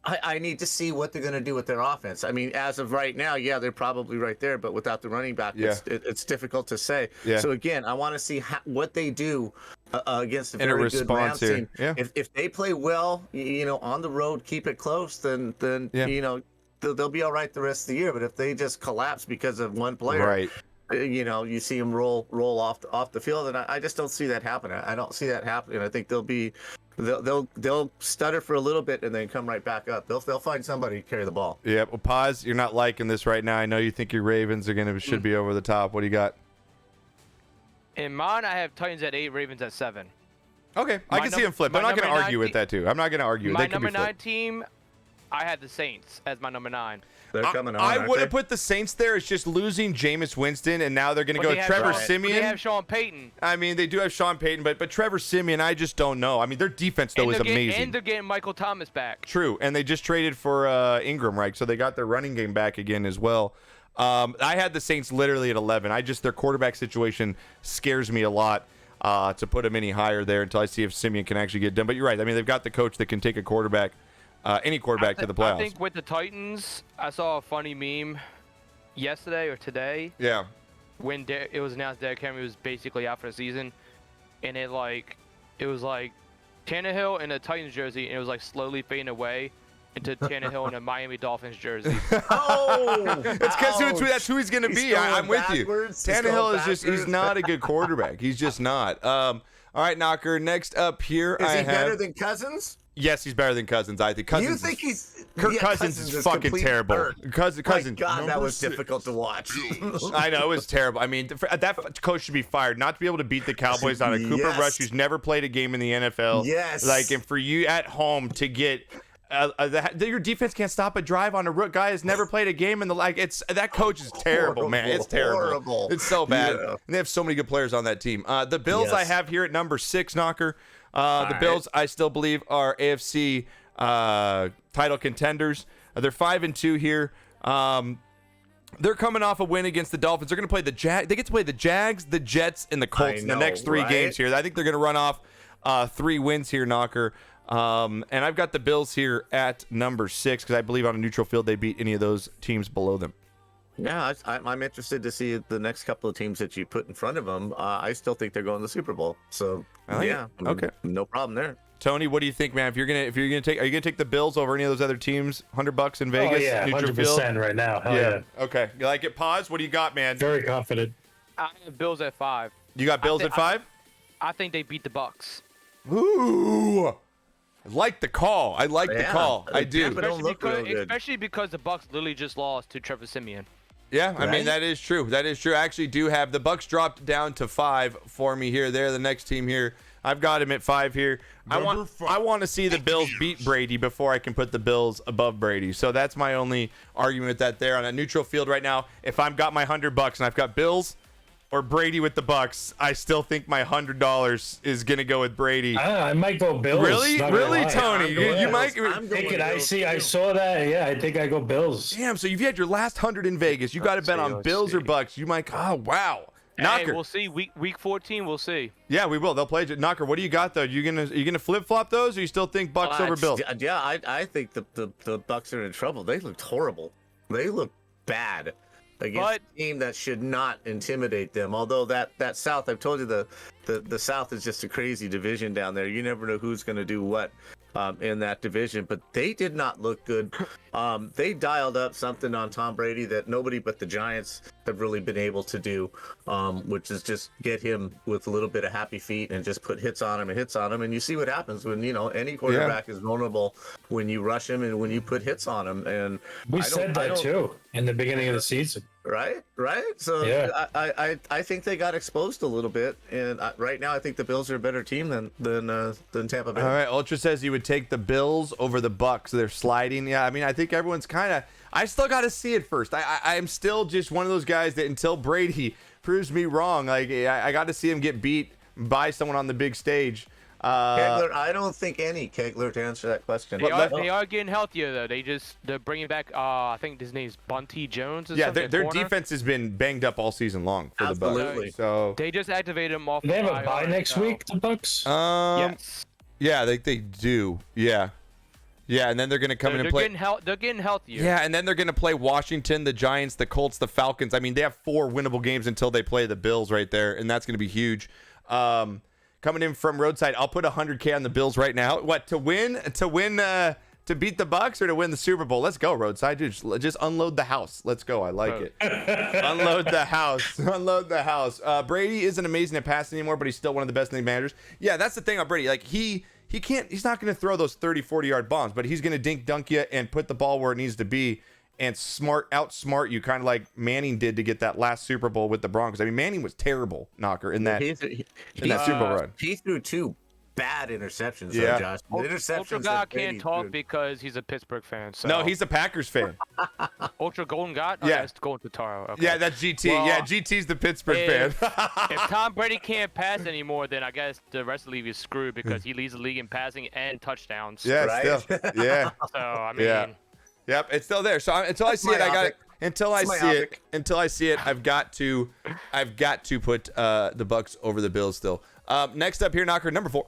I need to see what they're going to do with their offense. I mean, as of right now, yeah, they're probably right there, but without the running back, it's difficult to say. Yeah. So again, I want to see what they do against a very good Rams team. Yeah. If they play well, on the road, keep it close, then they'll be all right the rest of the year. But if they just collapse because of one player, right? You see them roll off the field, and I just don't see that happening. I don't see that happening. I think they'll stutter for a little bit and then come right back up. They'll find somebody to carry the ball. Yeah. Well, pause. You're not liking this right now. I know you think your Ravens should be over the top. What do you got? In mine, I have Titans at 8, Ravens at 7. Okay, I can see him flip. I'm not going to argue with that too. I'm not going to argue. My number 9 team, I had the Saints as my number 9. They're coming on. I would have put the Saints there. It's just losing Jameis Winston, and now they're going to go Trevor Siemian. They have Sean Payton. I mean, they do have Sean Payton, but Trevor Siemian, I just don't know. I mean, their defense though is amazing. And they're getting Michael Thomas back. True, and they just traded for Ingram, right? So they got their running game back again as well. I had the Saints literally at 11. Their quarterback situation scares me a lot to put them any higher there until I see if Siemian can actually get done. But you're right. I mean, they've got the coach that can take a quarterback. Any quarterback to the playoffs. I think with the Titans, I saw a funny meme yesterday or today. Yeah. When it was announced Derrick Henry was basically out for the season, and it was like Tannehill in a Titans jersey, and it was like slowly fading away, into Tannehill in a Miami Dolphins jersey. Oh, It's because that's who he's going to He's be. going I'm with you. backwards. He's Tannehill going is he's backwards. not a good quarterback. He's just not. All right, Knocker. Next up here, Is I he have. better than Cousins? Yes, he's better than Cousins. I think Cousins. You think he's Kirk yeah, Cousins is is fucking complete terrible. dirt. Cousins. My God, that was difficult to watch. I know it was terrible. I mean, that coach should be fired. Not to be able to beat the Cowboys on a Cooper Yes. Rush who's never played a game in the NFL. Yes. Like, and for you at home to get. Your defense can't stop a drive on a rook guy has never played a game in the it's that coach is terrible, man. It's terrible. Horrible. It's so bad. Yeah. And they have so many good players on that team. The Bills I Yes. have here at number 6, Knocker. The Bills I still believe are AFC title contenders. They're 5-2 here. They're coming off a win against the Dolphins. They're going to play the Jags. They get to play the Jags, the Jets, and the Colts in the next 3 games here. I think they're going to run off 3 wins here, Knocker. And I've got the Bills here at number 6 because I believe on a neutral field they beat any of those teams below them. Yeah, I'm interested to see the next couple of teams that you put in front of them. I still think they're going to the Super Bowl. So yeah, okay, no problem there. Tony, what do you think, man? Are you gonna take the Bills over any of those other teams? $100 in Vegas, Oh yeah, neutral 100% field? right now. Hell yeah. Okay, you like it? Pause. What do you got, man? Very confident. I have Bills at 5. You got Bills at 5? I think they beat the Bucks. Ooh, I like the call. I like the call. I do. Tampa don't look real good. Especially because the Bucks literally just lost to Trevor Siemian. Yeah, I mean Right? that is true. That is true. I actually do have the Bucks dropped down to 5 for me here. They're the next team here. I've got him at 5 here. I want to see the Bills beat Brady before I can put the Bills above Brady. So that's my only argument with that there on a neutral field right now. If I've got my $100 and I've got Bills or Brady with the Bucks, I still think my $100 is gonna go with Brady. I might go Bills. Really, not gonna lie. Tony? You might. I'm going I saw that. Yeah, I think I go Bills. Damn. So you've had your last 100 in Vegas. You got to bet on Bills or Bucks. You might. Oh wow. Knocker. Hey, we'll see. Week 14, we'll see. Yeah, we will. They'll play. Knocker, what do you got though? You gonna flip flop those, or you still think Bucks over Bills? Yeah, I think the Bucks are in trouble. They looked horrible. They look bad against a team that should not intimidate them. Although that South, I've told you the South is just a crazy division down there. You never know who's going to do what in that division. But they did not look good. They dialed up something on Tom Brady that nobody but the Giants have really been able to do, which is just get him with a little bit of happy feet and just put hits on him. And you see what happens when any quarterback is vulnerable when you rush him and when you put hits on him. And we said that too in the beginning of the season. Right. So yeah. I think they got exposed a little bit, and right now I think the Bills are a better team than Tampa Bay. All right, Ultra says he would take the Bills over the Bucks. They're sliding. Yeah, I mean, I think everyone's kind of. I still got to see it first. I'm still just one of those guys that until Brady proves me wrong, like I got to see him get beat by someone on the big stage. Kegler, I don't think any Kegler to answer that question. They are getting healthier though. They're bringing back. I think his name's Bunty Jones. Or something, their defense has been banged up all season long for the Bucks. So they just activated him off. They have a bye next week. The Bucks. Yes. Yeah, they do. Yeah, and then they're gonna come in and play. They're getting healthier. Yeah, and then they're gonna play Washington, the Giants, the Colts, the Falcons. I mean, they have 4 winnable games until they play the Bills right there, and that's gonna be huge. Coming in from Roadside, I'll put $100K on the Bills right now. What, to beat the Bucks or to win the Super Bowl? Let's go, Roadside. Dude, just unload the house. Let's go. I like it. Unload the house. Unload the house. Brady isn't amazing at passing anymore, but he's still one of the best league managers. Yeah, that's the thing about Brady. Like he's not going to throw those 30, 40-yard bombs, but he's going to dunk you and put the ball where it needs to be and outsmart you, kind of like Manning did to get that last Super Bowl with the Broncos. I mean, Manning was terrible, Knocker, in that Super Bowl run. He threw 2 bad interceptions, yeah. Josh. Ultra God can't talk because he's a Pittsburgh fan. So. No, he's a Packers fan. Ultra Golden God? Oh, yeah. That's Golden Taro. Okay. Yeah, that's GT. Well, yeah, GT's the Pittsburgh fan. If Tom Brady can't pass anymore, then I guess the rest of the league is screwed because he leads the league in passing and touchdowns. Yeah, right? still. Yeah. So, I mean... Yep, it's still there. So until I see it, I got it. Until I see it, I've got to put the Bucks over the Bills still. Next up here, Knocker, number 4.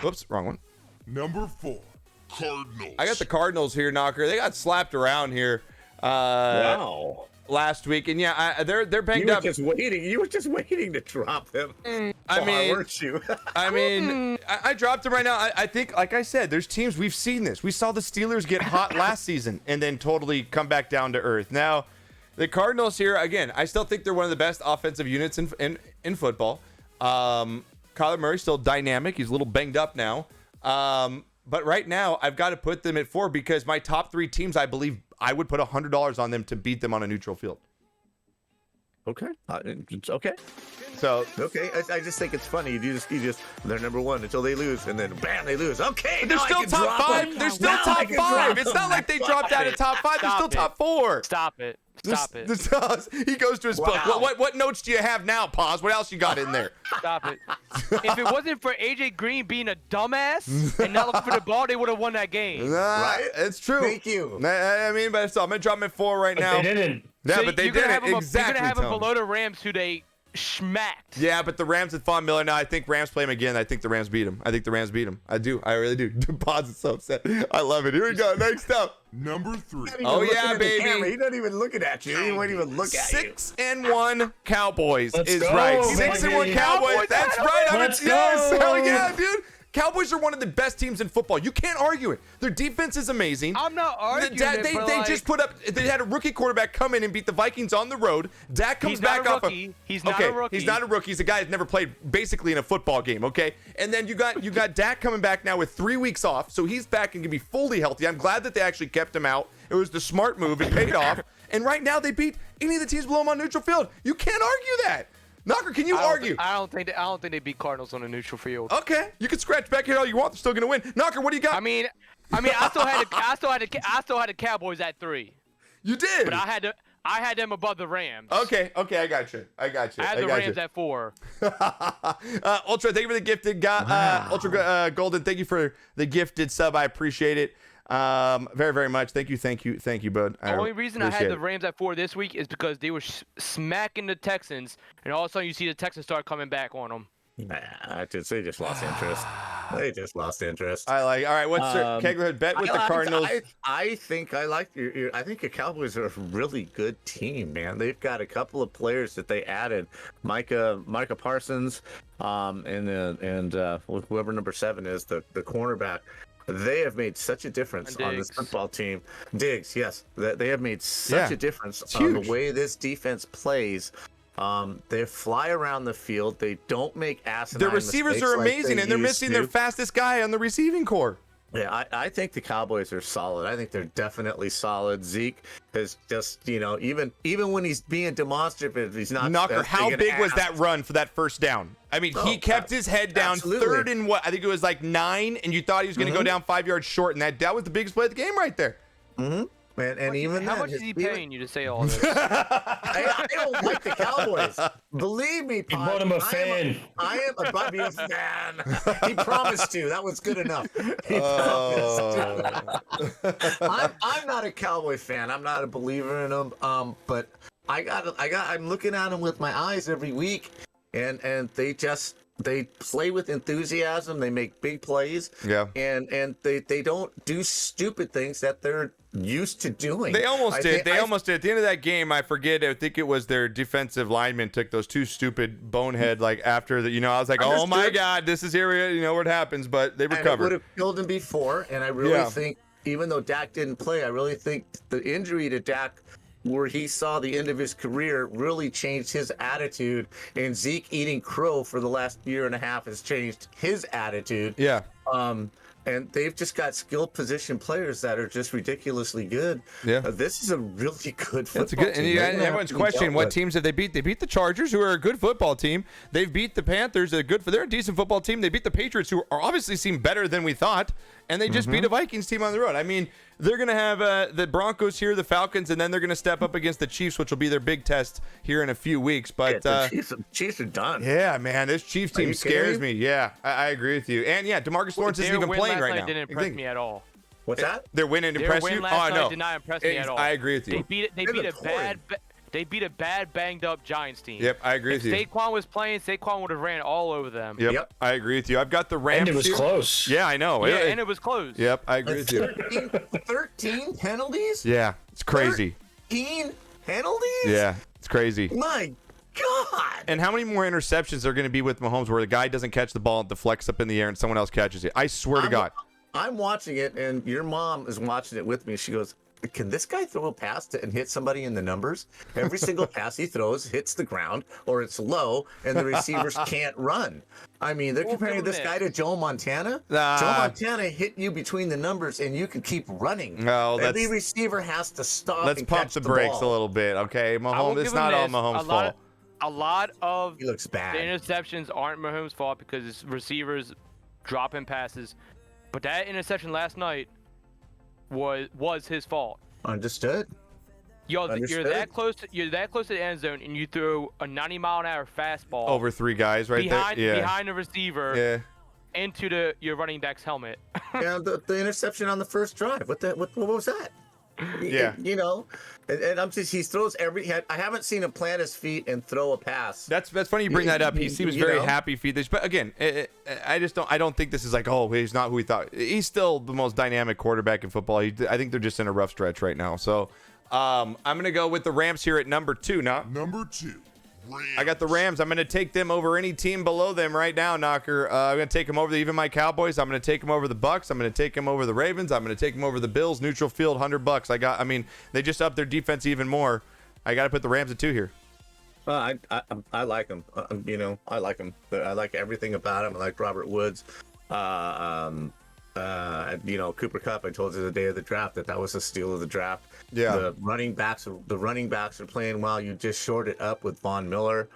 Whoops, wrong one. Number 4, Cardinals. I got the Cardinals here, Knocker. They got slapped around here. Wow. Last week, and yeah, they're banged up. You were just waiting to drop them. I mean, weren't you? I mean, I dropped him right now. I think, like I said, there's teams, we've seen this. We saw the Steelers get hot last season and then totally come back down to earth. Now, the Cardinals here, again, I still think they're one of the best offensive units in football. Kyler Murray's still dynamic. He's a little banged up now. But right now, I've got to put them at 4 because my top 3 teams, I believe I would put $100 on them to beat them on a neutral field. Okay. Okay. So okay, I just think it's funny. You just they're number 1 until they lose, and then bam, they lose. Okay, but they're still top 5. They're still top 5. It's not like they dropped out of top 5. They're still top 4. Stop it. Stop it. He goes to his book. What notes do you have now, Paz? What else you got in there? Stop it. If it wasn't for AJ Green being a dumbass and not looking for the ball, they would have won that game. Right? It's true. Thank you. I mean, but I'm gonna drop him at 4 right now. They didn't. Yeah, So but they you're gonna didn't. have Exactly. You're gonna have him Tone. below the Rams, who they smacked. Yeah, but the Rams with Von Miller. Now I think Rams play him again. I think the Rams beat him. I do. I really do. Paz is so upset. I love it. Here we go. Next up. Number 3. Oh yeah, baby. He's not even looking at you. He won't even look at you. 6-1 Cowboys Let's is go, right. baby. 6-1 Cowboys. That's right. Let's yes. go. Hell yeah, dude. Cowboys are one of the best teams in football. You can't argue it. Their defense is amazing. I'm not arguing They just put up. They had a rookie quarterback come in and beat the Vikings on the road. Dak comes back off. He's not a rookie. He's not a rookie. He's a guy that's never played basically in a football game. Okay, and then you got Dak coming back now with 3 weeks off, so he's back and can be fully healthy. I'm glad that they actually kept him out. It was the smart move. It paid off. And right now they beat any of the teams below them on neutral field. You can't argue that. Knocker, can you argue? I don't think they beat Cardinals on a neutral field. Okay, you can scratch back here all you want. They're still gonna win. Knocker, what do you got? I mean, I still had the Cowboys at 3. You did. But I had them above the Rams. Okay, I got you. I had the Rams at 4. Ultra, thank you for the gifted. Ultra Golden, thank you for the gifted sub. I appreciate it. Very, very much. Thank you, bud. The only reason I had the Rams at 4 this week is because they were smacking the Texans, and all of a sudden you see the Texans start coming back on them. Nah, they just lost interest. They just lost interest. I like. All right, what's your Kegler bet with the Cardinals? I think I like your. I think your Cowboys are a really good team, man. They've got a couple of players that they added, Micah Parsons, and whoever number 7 is, the cornerback. They have made such a difference on this football team. Diggs, yes. They have made such a difference on the way this defense plays. They fly around the field. They don't make asinine Their receivers are amazing, and they're missing their fastest guy on the receiving core. Yeah, I think the Cowboys are solid. I think they're definitely solid. Zeke is just, even when he's being demonstrative, he's not. Knocker, how big was that run for that first down? I mean, he kept his head down. Absolutely. 3rd and what? I think it was like 9, and you thought he was going to go down 5 yards short, and that was the biggest play of the game right there. Mm-hmm. And even how much is he paying you to say all this? I don't like the Cowboys. Believe me, You bought him a fan. I am a Bobby a fan. He promised to. That was good enough. He promised to. I'm not a Cowboy fan. I'm not a believer in them. But I'm looking at them with my eyes every week, and they play with enthusiasm. They make big plays. Yeah. And they don't do stupid things that they're used to doing. They almost did. They almost did. At the end of that game, I think it was their defensive lineman took those 2 stupid bonehead after the. I was like, oh my God, this is here. What happens? But they recovered. And it would have killed him before, and I really think, even though Dak didn't play, I really think the injury to Dak, where he saw the end of his career, really changed his attitude. And Zeke eating crow for the last year and a half has changed his attitude. Yeah. And they've just got skilled position players that are just ridiculously good. Yeah. This is a really good football That's good. team. And everyone's questioning what teams have they beat. They beat the Chargers, who are a good football team. They've beat the Panthers, they're a decent football team. They beat the Patriots, who are obviously seem better than we thought. And they just beat a Vikings team on the road. I mean, they're going to have the Broncos here, the Falcons, and then they're going to step up against the Chiefs, which will be their big test here in a few weeks. But the Chiefs are done. Yeah, man, this Chiefs team scares me. Yeah, I agree with you. And yeah, DeMarcus Lawrence isn't even playing right now. Didn't impress me at all. What's that? Their win didn't impress you? Last no, night did not impress me at all. I agree with you. They beat a bad banged up Giants team. Yep, I agree with you. If Saquon was playing, Saquon would have ran all over them. Yep, I agree with you. I've got the Rams. And it was close. Yeah, I know. Yeah, and it was close. Yep, I agree with you. 13 penalties? Yeah, it's crazy. 13 penalties? Yeah, it's crazy. My God. And how many more interceptions are going to be with Mahomes where the guy doesn't catch the ball, it deflects up in the air, and someone else catches it? I swear to God. I'm watching it, and your mom is watching it with me. She goes, can this guy throw a pass and hit somebody in the numbers? Every single pass he throws hits the ground, or it's low, and the receivers can't run. I mean, they're comparing this guy to Joe Montana. Joe Montana hit you between the numbers, and you can keep running. No, every receiver has to stop. Let's and pump catch the the brakes ball. a little bit, okay? Mahomes, it's give him not all this. Mahomes' fault. A lot of He looks the bad. interceptions aren't Mahomes' fault because it's receivers dropping passes. But that interception last night was his fault. Understood. You're Understood. that close to the end zone, and you throw a 90-mile-an-hour fastball Over 3 guys right behind there. Yeah. behind the receiver Yeah. into your running back's helmet. And the interception on the first drive. What was that? Yeah. You know, and I'm just he throws I haven't seen him plant his feet and throw a pass. That's funny you bring that up. He seems You very know? happy feet this, but again, I don't think this is like, oh, he's not who we thought. He's still the most dynamic quarterback in football. I think they're just in a rough stretch right now. So, I'm gonna go with the Rams here at number 2. Number 2. I got the Rams. I'm going to take them over any team below them right now, Knocker. I'm going to take them over even my Cowboys. I'm going to take them over the Bucks. I'm going to take them over the Ravens. I'm going to take them over the Bills. Neutral field, $100. They just upped their defense even more. I got to put the Rams at 2 here. I like him. I like him. I like everything about him. I like Robert Woods. Cooper Kupp. I told you the day of the draft that was a steal of the draft. Yeah. The running backs are playing well. You just shorted up with Von Miller.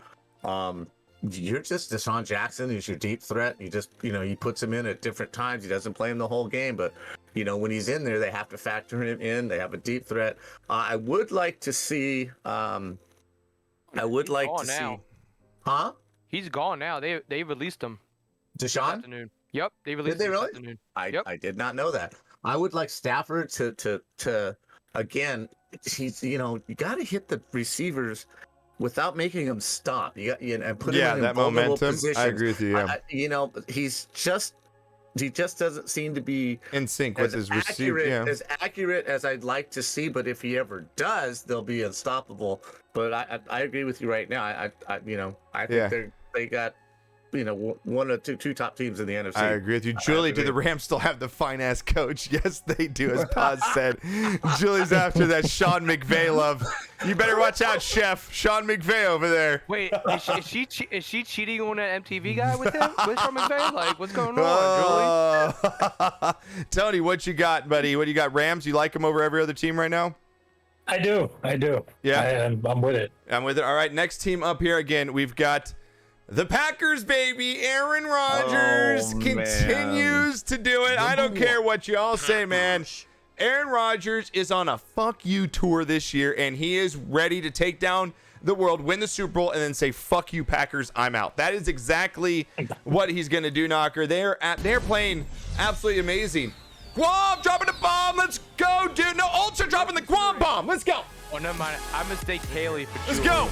You're just Deshaun Jackson is your deep threat. You just he puts him in at different times. He doesn't play him the whole game, but when he's in there, they have to factor him in. They have a deep threat. I would like to see. Huh? He's gone now. They released him. This Deshaun? afternoon. Yep, they released Did they him this really? afternoon. I did not know that. I would like Stafford to again. He's you got to hit the receivers without making them stop. You got and put him in that vulnerable momentum. positions. I agree with you. Yeah. He just doesn't seem to be In sync with his receiver. Yeah. as accurate as I'd like to see. But if he ever does, they'll be unstoppable. But I agree with you right now. I think they got one or two top teams in the NFC. I agree with you. Julie, do the Rams still have the fine ass coach? Yes, they do, as Paz said. Julie's after that Sean McVay love. You better watch out, Chef. Sean McVay over there. Wait, is she cheating on that MTV guy with him? With Sean McVay? Like, what's going on, Julie? Tony, what you got, buddy? What do you got? Rams? You like them over every other team right now? I do. Yeah. I'm with it. I'm with it. All right, next team up here again. We've got the Packers, baby. Aaron Rodgers continues to do it. I don't care what you all say, man. Aaron Rodgers is on a fuck you tour this year, and he is ready to take down the world, win the Super Bowl, and then say, fuck you, Packers, I'm out. That is exactly what he's going to do, Knocker. They're playing absolutely amazing. Guam dropping the bomb. Let's go, dude. No, Ultra dropping the Guam bomb. Let's go. Oh, never mind. I mistake Haley for Let's Julie. go.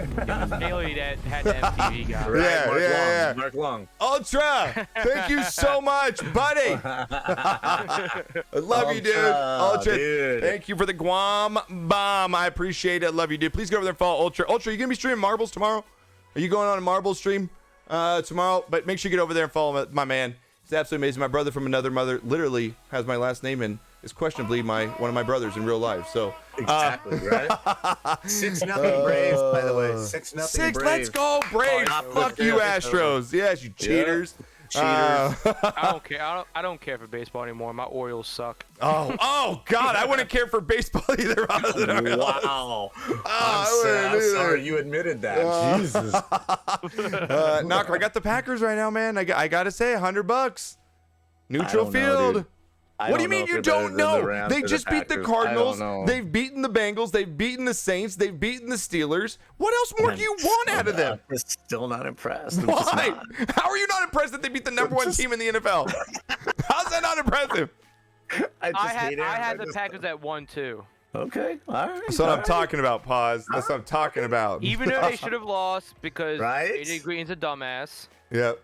It was Haley that had the MTV guy. Right, Mark Long. Ultra, thank you so much, buddy. I love you, dude. Ultra, dude. thank you for the Guam bomb. I appreciate it. Love you, dude. Please go over there and follow Ultra. Ultra, you going to be streaming Marbles tomorrow? Are you going on a Marbles stream tomorrow? But make sure you get over there and follow my man. He's absolutely amazing. My brother from another mother literally has my last name and is questionably one of my brothers in real life. So Exactly, right? 6-0 Braves, by the way. 6-0 Braves. Let's go, Braves. Fuck you, Astros. Yes, you cheaters. Cheaters. I don't care. I don't care for baseball anymore. My Orioles suck. Oh, God, I wouldn't care for baseball either. Wow. I'm sorry you admitted that. Jesus. Knocker, I got the Packers right now, man. I got to say, $100. Neutral I don't know, field. dude. What do you mean you don't know? They just beat the Cardinals. I don't know. They've beaten the Bengals. They've beaten the Saints. They've beaten the Steelers. What else more do you want out of them? I'm still not impressed. Why? How are you not impressed that they beat the number one team in the NFL? How's that not impressive? I had the Packers at 1-2. Okay, all right. That's what I'm talking about, Pause. That's what I'm talking about. Even though they should have lost because Right? AJ Green's a dumbass. Yep.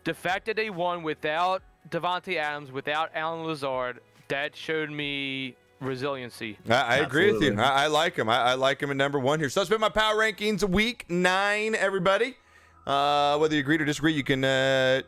The fact that they won without Devontae Adams, without Alan Lazard, that showed me resiliency. I agree with you. Absolutely. I like him. I like him at number 1 here. So that's been my power rankings week 9, everybody. Whether you agree or disagree, you can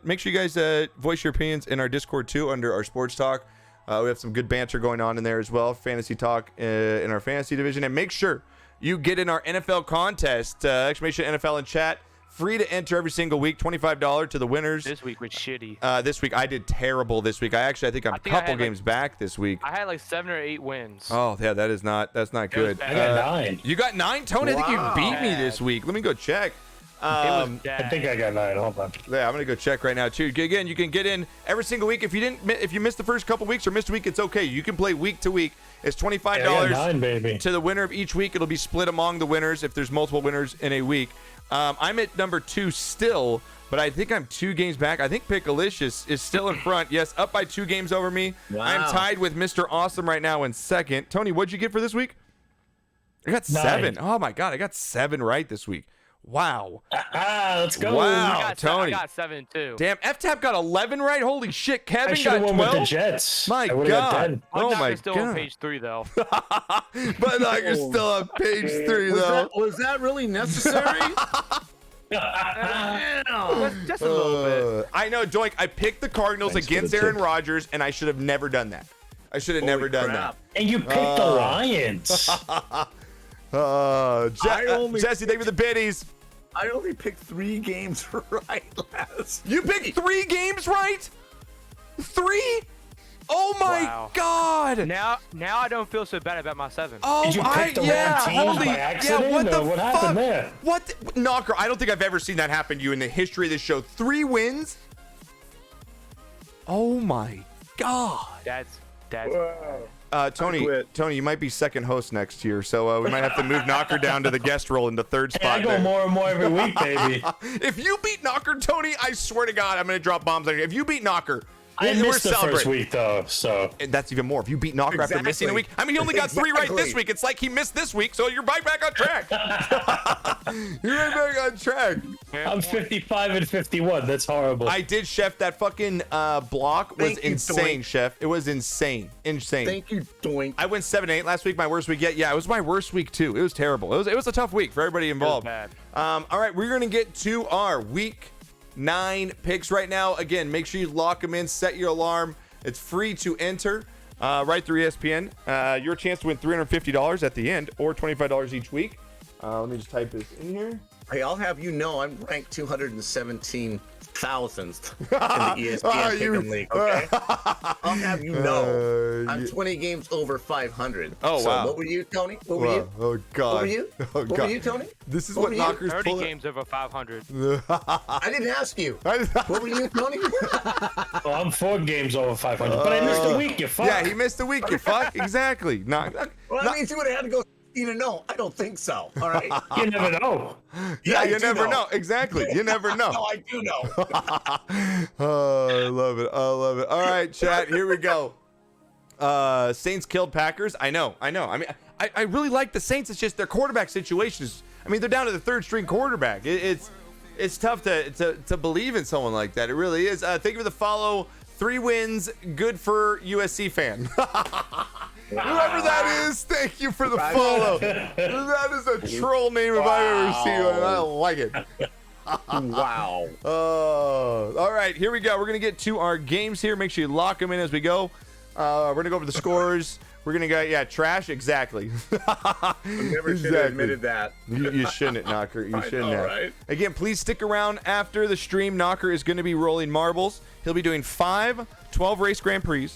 make sure you guys voice your opinions in our Discord too under our sports talk. We have some good banter going on in there as well. Fantasy talk in our fantasy division. And make sure you get in our NFL contest. Exclamation NFL in chat. Free to enter every single week. $25 to the winners. This week was shitty. This week I did terrible. This week I think I'm a couple games back this week. I had like 7 or 8 wins. Oh yeah, that's not good. bad. I got 9. You got 9, Tony? I think you beat me this week. Let me go check. It was I bad. think I got 9. Hold on. Yeah, I'm gonna go check right now too. Again, you can get in every single week. If you missed the first couple weeks or missed a week, it's okay. You can play week to week. It's $25 I got 9, baby. to the winner of each week. It'll be split among the winners if there's multiple winners in a week. I'm at number 2 still, but I think I'm 2 games back. I think Pickalicious is still in front. Yes, up by 2 games over me. Wow. I'm tied with Mr. Awesome right now in second. Tony, what'd you get for this week? I got 9. 7. Oh my God, I got 7 right this week. Wow. Let's go. Wow, Tony. I got 7 too. Damn, F-Tap got 11 right. Holy shit, I Kevin should got have won 12. with the Jets. My I would've got God. 10. Oh my still on God. page 3 though. But like you're still on page 3 though. Was that really necessary? Just a little bit. I know, Doink. I picked the Cardinals Thanks for against the Aaron tip. Rodgers, and I should have never done that. I should have never done crap. And you picked the Lions. that. only Jesse, thank you for the biddies. I only picked 3 games right last. You picked 3 games right? 3? Oh my Wow. God. Now I don't feel so bad about my 7. Oh, Did you pick the wrong teams by accident, what the or what fuck? happened there? What Knocker? I don't think I've ever seen that happen to you in the history of this show. 3 wins. Oh my God. That's Tony, quit. Tony, you might be second host next year, so we might have to move Knocker down to the guest role in the 3rd Hey, spot. I go there. more and more every week, baby. If you beat Knocker, Tony, I swear to God, I'm gonna drop bombs on you. If you beat Knocker, I we're missed the first celebrating. week, though, so. And that's even more. If you beat Knocker after missing a Exactly. week, I mean, he only got 3 right this Exactly. week. It's like he missed this week, so you're right back on track. You're right back on track. I'm 55 and 51. That's horrible. I did, Chef. That fucking block was Thank you, insane, Doink. Chef. It was insane. Thank you, Doink. I went 7-8 last week. My worst week yet. Yeah, it was my worst week too. It was terrible. It was a tough week for everybody involved. bad. All right, we're gonna get to our week 9 picks right now. Again, make sure you lock them in. Set your alarm. It's free to enter. Right through ESPN. Your chance to win $350 at the end, or $25 each week. Let me just type this in here. Hey, I'll have you know I'm ranked 217,000th in the ESPN Pick'em League, okay? I'll have you know I'm 20 games over 500. Oh, so wow. what were you, Tony? What were Wow. you? Oh God. What were you? Oh What God. were you, Tony? This is What what were you? Knockers 30 pull. games over 500. I didn't ask you. What were you, Tony? Oh, I'm 4 games over 500, but I missed a week, you fuck. Yeah, he missed a week. You fuck. Exactly. Well, that means you would have had to go 16-0. I don't think so. All right. You never know. Yeah, I you do never know. Exactly. You never No, know. I do know. Oh, I love it. I love it. All right, chat. Here we go. Saints killed Packers. I know. I mean, I really like the Saints. It's just their quarterback situation is. I mean, they're down to the 3rd string quarterback. It's tough to believe in someone like that. It really is. Thank you for the follow. 3 wins. Good for USC fan. Whoever that is, thank you for the follow. That is a troll name if I've ever seen one. I like it. Wow. All right, here we go. We're going to get to our games here. Make sure you lock them in as we go. We're going to go over the scores. We're going to go, trash. Exactly. I never should have admitted that. You shouldn't, Knocker. You shouldn't know, have. right? Again, please stick around after the stream. Knocker is going to be rolling marbles. He'll be doing 5 12-race Grand Prix.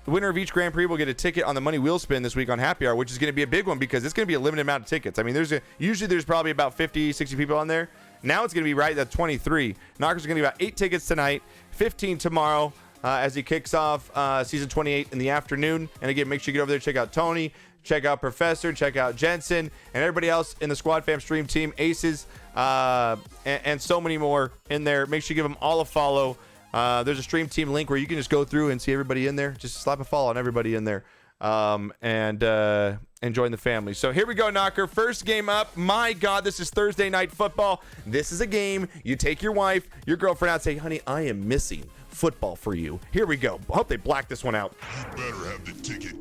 The winner of each Grand Prix will get a ticket on the Money Wheel Spin this week on Happy Hour, which is going to be a big one because it's going to be a limited amount of tickets. I mean, usually there's probably about 50, 60 people on there. Now it's going to be right at 23. Knocker's going to get about 8 tickets tonight, 15 tomorrow as he kicks off season 28 in the afternoon. And again, make sure you get over there, check out Tony, check out Professor, check out Jensen, and everybody else in the Squad Fam stream team, Aces, and so many more in there. Make sure you give them all a follow. There's a stream team link where you can just go through and see everybody in there. Just slap a follow on everybody in there and join the family. So here we go, Knocker. First game up. My God, this is Thursday Night Football. This is a game. You take your wife, your girlfriend out and say, honey, I am missing football for you. Here we go. I hope they black this one out. You better have the ticket.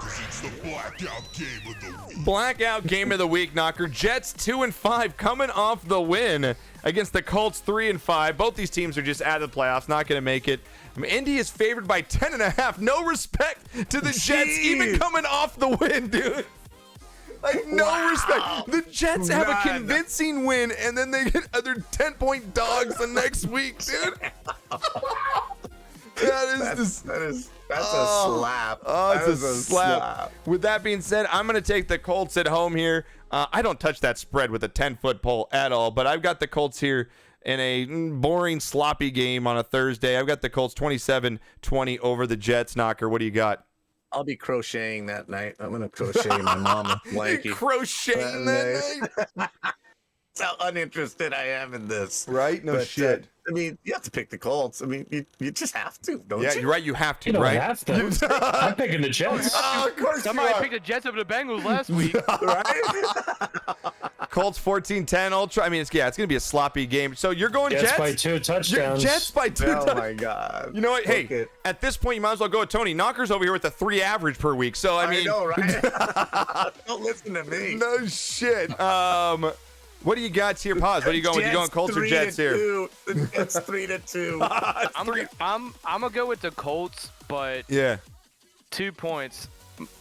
'cause it's the blackout game of the week. Blackout game of the week, Knocker. Jets 2-5 coming off the win against the Colts 3-5. Both these teams are just out of the playoffs, not going to make it. Indy is favored by 10.5. No respect to the Jets, even coming off the win, dude. Like, no respect. The Jets have a convincing win, and then they get other 10-point dogs the next week, dude. That's a slap. Oh, That it's is a slap. With that being said, I'm going to take the Colts at home here. I don't touch that spread with a 10-foot pole at all, but I've got the Colts here in a boring, sloppy game on a Thursday. I've got the Colts 27-20 over the Jets. Knocker, what do you got? I'll be crocheting that night. I'm going to crochet my mom a blankie. You're crocheting that night? That's how uninterested I am in this. Right? No shit. I mean, you have to pick the Colts. I mean, you just have to, don't Yeah, you? you're right. You have to, You don't right? have to. I'm picking the Jets. Oh, of course Somebody you are. picked the Jets over the Bengals last week. Colts 14-10 ultra. I mean, it's going to be a sloppy game. So you're going Jets Jets? by 2 touchdowns. Jets by 2 Oh touchdowns. my God. You know what? Hey, Look it. at this point, you might as well go with Tony. Knocker's over here with a 3 average per week. So, I mean. know, right? Don't listen to me. No shit. What do you got here, Pause? What are you going with? You going Colts or Jets here? It's 3-2. I'm gonna go with the Colts, but Yeah. 2 points.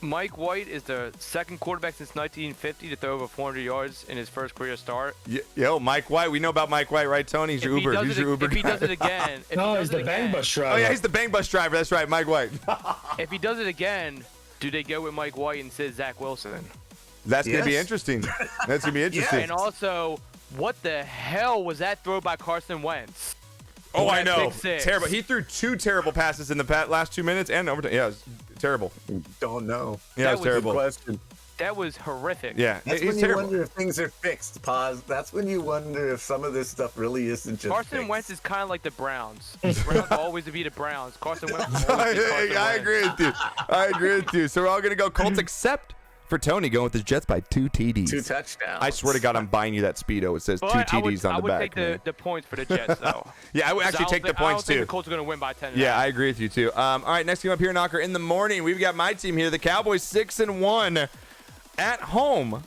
Mike White is the second quarterback since 1950 to throw over 400 yards in his first career start. Yo, Mike White. We know about Mike White, right, Tony? He's your If he Uber. does He's it- your Uber if he guy. does it again, if he No, does he's it the again- bang bus driver. Oh, yeah, he's the bang bus driver. That's right, Mike White. If he does it again, do they go with Mike White instead of Zach Wilson? That's going to be Yes. interesting. That's going to be interesting. And also, what the hell was that throw by Carson Wentz? Oh, I That know. pick six. Terrible. He threw 2 terrible passes in the last 2 minutes and overtime. Yeah, it was terrible. Don't know. Yeah, it was was terrible. Question. That was horrific. Yeah, That's he's when you terrible. wonder if things are fixed. Pause. That's when you wonder if some of this stuff really isn't just Carson fixed. Wentz is kind of like the Browns. The Browns will always be the Browns. Carson Wentz will always be Carson I Wentz. agree with you. I agree with you. So we're all going to go Colts except for Tony going with his Jets by 2 TDs. 2 touchdowns. I swear to God, I'm buying you that Speedo. It says 2 But TDs on I the would back. take man. the points for the Jets, though. Yeah, I would actually take the points I don't think too. the Colts are going to win by 10. Yeah, I agree with you too. All right, next game up here, Knocker. In the morning, we've got my team here, the Cowboys 6-1 at home.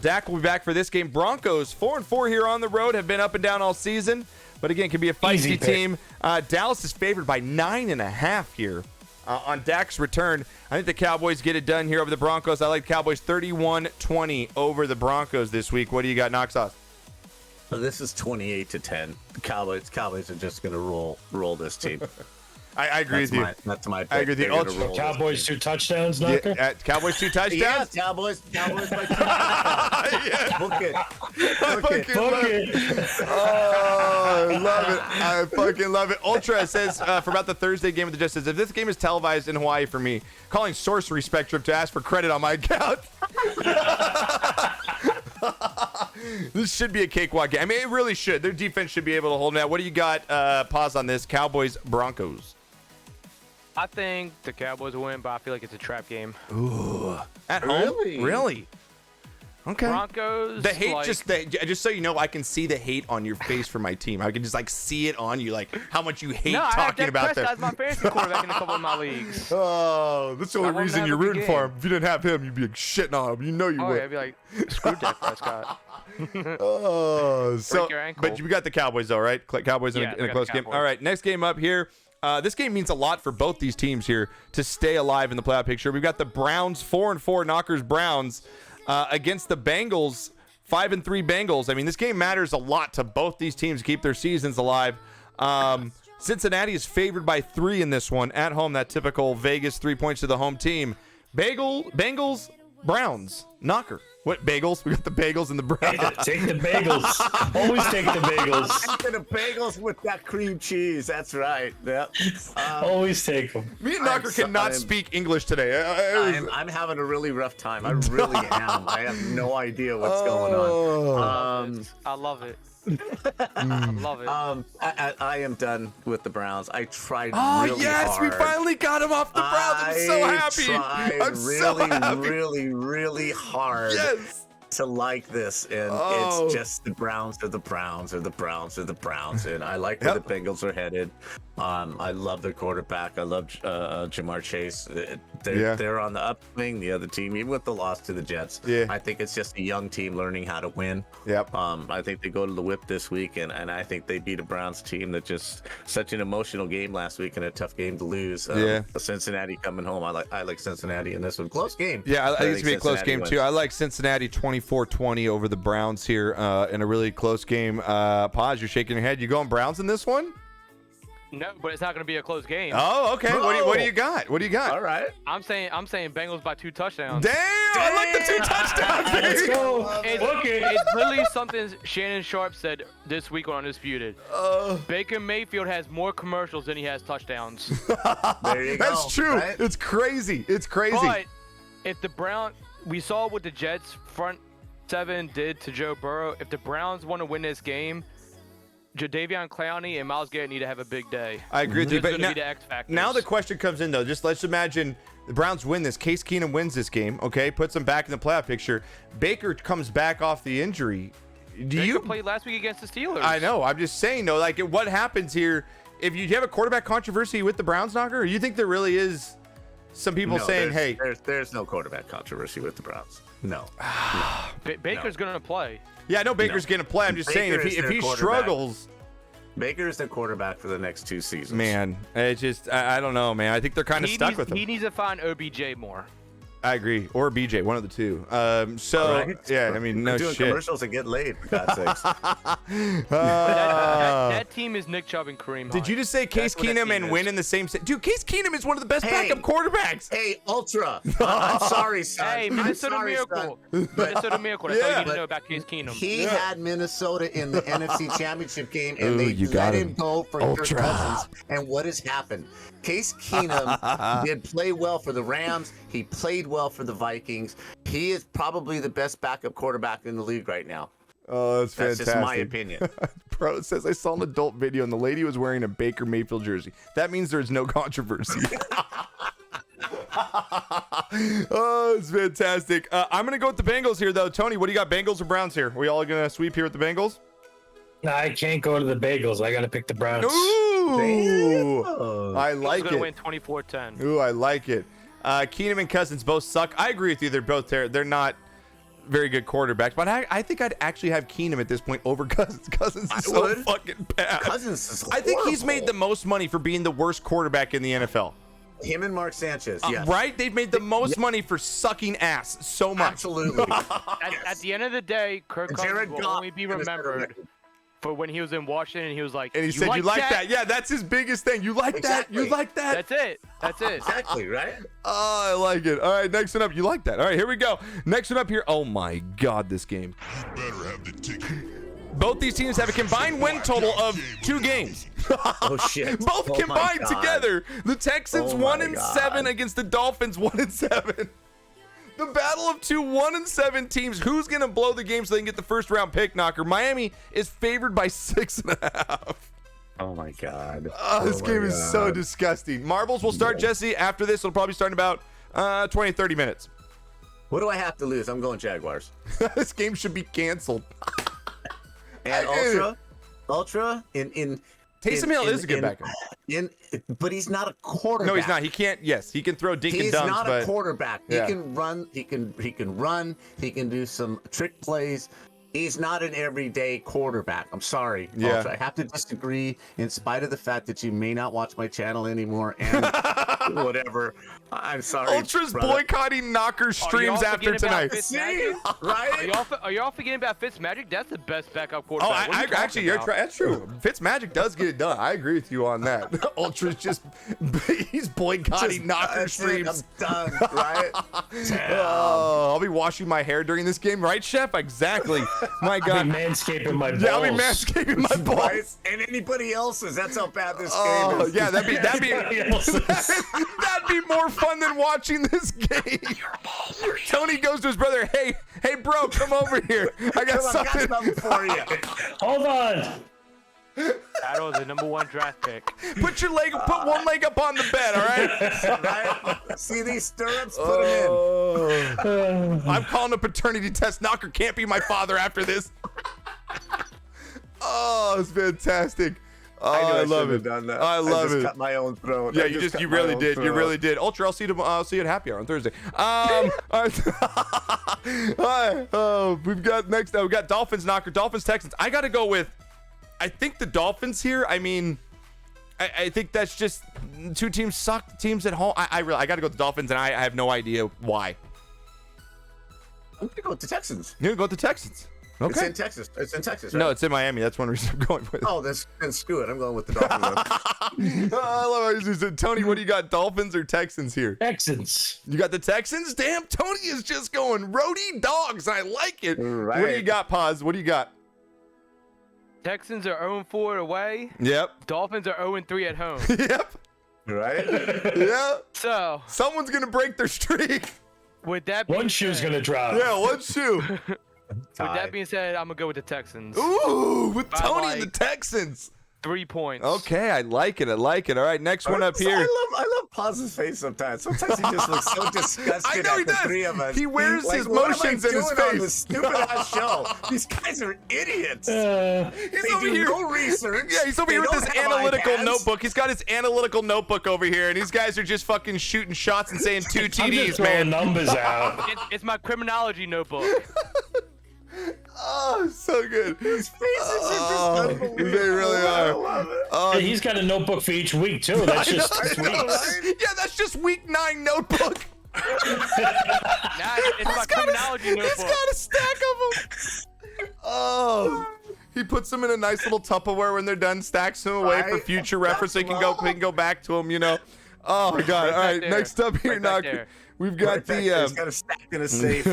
Dak will be back for this game. Broncos 4-4 here on the road, have been up and down all season, but again, can be a feisty Easy pick. team. Dallas is favored by 9.5 here on Dak's return. I think the Cowboys get it done here over the Broncos. I like Cowboys 31-20 over the Broncos this week. What do you got, Knox Sauce? This is 28-10. Cowboys are just going to roll this team. I agree with you. That's my pick. I agree with you. They're gonna Ultra- roll this Cowboys team. 2 touchdowns, Yeah, Knocker? Cowboys 2 touchdowns? Yeah, Cowboys by 2 touchdowns. Book it. Book it. Fuck it. Oh, I love it. I fucking love it. Ultra says for about the Thursday game of the Justice, if this game is televised in Hawaii for me, calling Sorcery Spectrum to ask for credit on my account. This should be a cakewalk game. I mean, it really should. Their defense should be able to hold it out. What do you got? Pause on this. Cowboys, Broncos. I think the Cowboys will win, but I feel like it's a trap game. Ooh. At home? Really? Okay. Broncos. The hate, like, just so you know, I can see the hate on your face for my team. I can just like see it on you, like how much you hate no, I have talking Dak about Prescott them. as my fantasy quarterback in a couple of my leagues. Oh, that's the only I won't reason have you're a good rooting for game. him. If you didn't have him, you'd be like, shitting on him. You know you Oh, would. yeah, I'd be like, screw Dak Prescott. Oh, so your ankle. but you got the Cowboys though, right? Cowboys Yeah, in we a got close the game. Cowboys. All right, next game up here. This game means a lot for both these teams here to stay alive in the playoff picture. We've got the Browns 4-4 Knockers Browns against the Bengals 5-3 Bengals. I mean, this game matters a lot to both these teams to keep their seasons alive. Cincinnati is favored by 3 in this one at home. That typical Vegas 3 points to the home team. Bengals, Browns, Knocker. What bagels? We got the bagels and the Browns. Take the bagels. Always take the bagels. After the bagels with that cream cheese. That's right. Yep. Always take them. Me and Knocker cannot speak English today. I'm having a really rough time. I really am. I have no idea what's going on. I love it. I love it. I am done with the Browns. I tried Oh, really yes, hard. we finally got him off the Browns. I'm so happy. Tried I'm so happy. really hard Yes. to like this, and Oh. it's just the Browns are the Browns are the Browns are the Browns, and I like where Yep. the Bengals are headed. I love their quarterback. I love Jamar Chase. They're on the upswing. The other team, even with the loss to the Jets, I think it's just a young team learning how to win. Yep. I think they go to the whip this week, and I think they beat a Browns team that just such an emotional game last week and a tough game to lose. Cincinnati coming home. I like Cincinnati in this one. Close game. Yeah, I think it's gonna be a close game wins. too. I like Cincinnati 24-20 over the Browns here in a really close game. Paz, you're shaking your head. You going Browns in this one? No, but it's not going to be a close game. Oh, okay. What do you got? What do you got? All right. I'm saying Bengals by 2 touchdowns. Damn! I like the 2 touchdowns. Let's go. It's literally something Shannon Sharp said this week on Undisputed. Baker Mayfield has more commercials than he has touchdowns. There you go. That's true. Right? It's crazy. It's crazy. But if the we saw what the Jets front 7 did to Joe Burrow. If the Browns want to win this game, Jadeveon Clowney and Myles Garrett need to have a big day. I agree with you. But now the question comes in, though. Just let's imagine the Browns win this. Case Keenum wins this game, okay? Puts them back in the playoff picture. Baker comes back off the injury. Baker played last week against the Steelers. I know. I'm just saying, though, like, what happens here if you have a quarterback controversy with the Browns, Knocker? Or you think there really is some people saying, hey. There's no quarterback controversy with the Browns. No. Baker's going to play. Yeah, I know Baker's going to play. I'm just saying, if he struggles. Baker is their quarterback for the next 2 seasons. Man, it's just, I don't know, man. I think they're kind of stuck with him. He needs to find OBJ more. I agree. Or BJ, one of the two. Yeah, I mean, no doing shit. commercials and get laid, for God's sakes. That team is Nick Chubb and Kareem Hunt. Did you just say Case Keenum and win in the same set? Dude, Case Keenum is one of the best backup quarterbacks. Hey, Ultra. I'm sorry, son. Hey, Minnesota Miracle. Minnesota Miracle. That's all you need to know about Case Keenum. He had Minnesota in the NFC Championship game, and they let him go for Kirk Cousins. And what has happened? Case Keenum did play well for the Rams. He played well for the Vikings. He is probably the best backup quarterback in the league right now. Oh, that's fantastic. That's just my opinion. Bro, it says I saw an adult video and the lady was wearing a Baker Mayfield jersey. That means there's no controversy. Oh, it's fantastic. I'm going to go with the Bengals here, though. Tony, what do you got, Bengals or Browns here? We all going to sweep here with the Bengals? No, I can't go to the Bagels. I got to pick the Browns. Ooh, I like it. Going to win 24-10. Ooh, I like it. Keenum and Cousins both suck. I agree with you. They're both there. They're not very good quarterbacks, but I think I'd actually have Keenum at this point over Cousins. Cousins is so fucking bad. Cousins is horrible. I think he's made the most money for being the worst quarterback in the NFL. Him and Mark Sanchez, yes. Right? They've made the most money for sucking ass so much. Absolutely. At the end of the day, Kirk Cousins will only be remembered for when he was in Washington and he was like, and he said, you like that? Yeah, that's his biggest thing. You like that? You like that? That's it. Exactly, right? Oh, I like it. All right, next one up. You like that? All right, here we go. Next one up here. Oh, my God, this game. You better have the ticket. Both these teams have a combined win total of 2 games. Oh, shit. Both combined together. The Texans 1-7 against the Dolphins 1-7. The battle of 2 1-7 teams. Who's going to blow the game so they can get the first round pick, Knocker? Miami is favored by 6.5. Oh, my God. Oh, this game is so disgusting. Marbles will start, Jesse. After this, it'll probably start in about 20, 30 minutes. What do I have to lose? I'm going Jaguars. This game should be canceled. And Ultra in Taysom Hill is a good backup. But he's not a quarterback. No, he's not. He can't. Yes, he can throw dink and dunks. He's not a quarterback. Yeah. He can run. He can run. He can do some trick plays. He's not an everyday quarterback. I'm sorry, Ultra. I have to disagree in spite of the fact that you may not watch my channel anymore and whatever. I'm sorry. Ultra's boycotting Knocker streams after tonight. See? Right? Are y'all forgetting about Fitzmagic? That's the best backup quarterback. Oh, actually, that's true. Fitzmagic does get it done. I agree with you on that. Ultra's he's boycotting Knocker streams. I'm done, right? Oh, I'll be washing my hair during this game, right, Chef? Exactly. My God. I'll be manscaping my balls. Yeah, I'll be manscaping my balls. Right? And anybody else's. That's how bad this game is. Yeah, that'd be more fun than watching this game. Tony goes to his brother, hey bro, come over here. I got something for you. Hold on. Battle is the #1 draft pick. Put one leg up on the bed, all right? Right? See these stirrups? Put them in. I'm calling a paternity test. Knocker can't be my father after this. Oh, it's fantastic. I love shouldn't it. have done that. I love just it. Cut my own throat. Yeah, I you cut really my did. own You throat. really did. Ultra, I'll see you at happy hour on Thursday. All right. We've got next. We got Dolphins knocker, Dolphins Texans. I got to go with. I think the Dolphins here. I mean, I think that's just two teams suck. Teams at home. I got to go with the Dolphins, and I have no idea why. I'm gonna go with the Texans. You're gonna go with the Texans. Okay. It's in Texas. It's in Texas. Right? No, it's in Miami. That's one reason I'm going with. Oh, then screw it. I'm going with the Dolphins. I love how you said, Tony, what do you got? Dolphins or Texans here? Texans. You got the Texans? Damn, Tony is just going roadie dogs. I like it. Right. What do you got, Paz? What do you got? Texans are 0-4 away. Yep. Dolphins are 0-3 at home. Yep. Right? Yeah. So, Someone's going to break their streak. with that being One shoe's said, gonna drop. Yeah, one shoe. with that being said, I'm gonna go with the Texans. Ooh, with By Tony and the like Texans. 3 points. Okay, I like it. I like it. All right, next one up here. I love Paz's face sometimes. Sometimes he just looks so disgusted I know he at the does. three of us. He wears Like, his what am I motions in his doing on face. this stupid ass show. These guys are idiots. He's They over do here. no research. Yeah, he's over They here with don't his have analytical iPads. notebook. He's got his analytical notebook over here, and these guys are just fucking shooting shots and saying 2 I'm just TDs, throwing man. numbers out. It's my criminology notebook. Oh, so good. His faces are just unbelievable. They really I are. love it. Oh, Yeah, he's got a notebook for each week too. That's just I know, weeks. right? Yeah, that's just week 9 notebook. Nah, it's my criminology He's notebook. got a stack of them. Oh. He puts them in a nice little Tupperware when they're done, stacks them away for Right? future reference. So he can go back to them, you know. Oh my God! All right, there. next up here, Right back Knocker. there. We've got Right back there. He's the got a stack in a safe.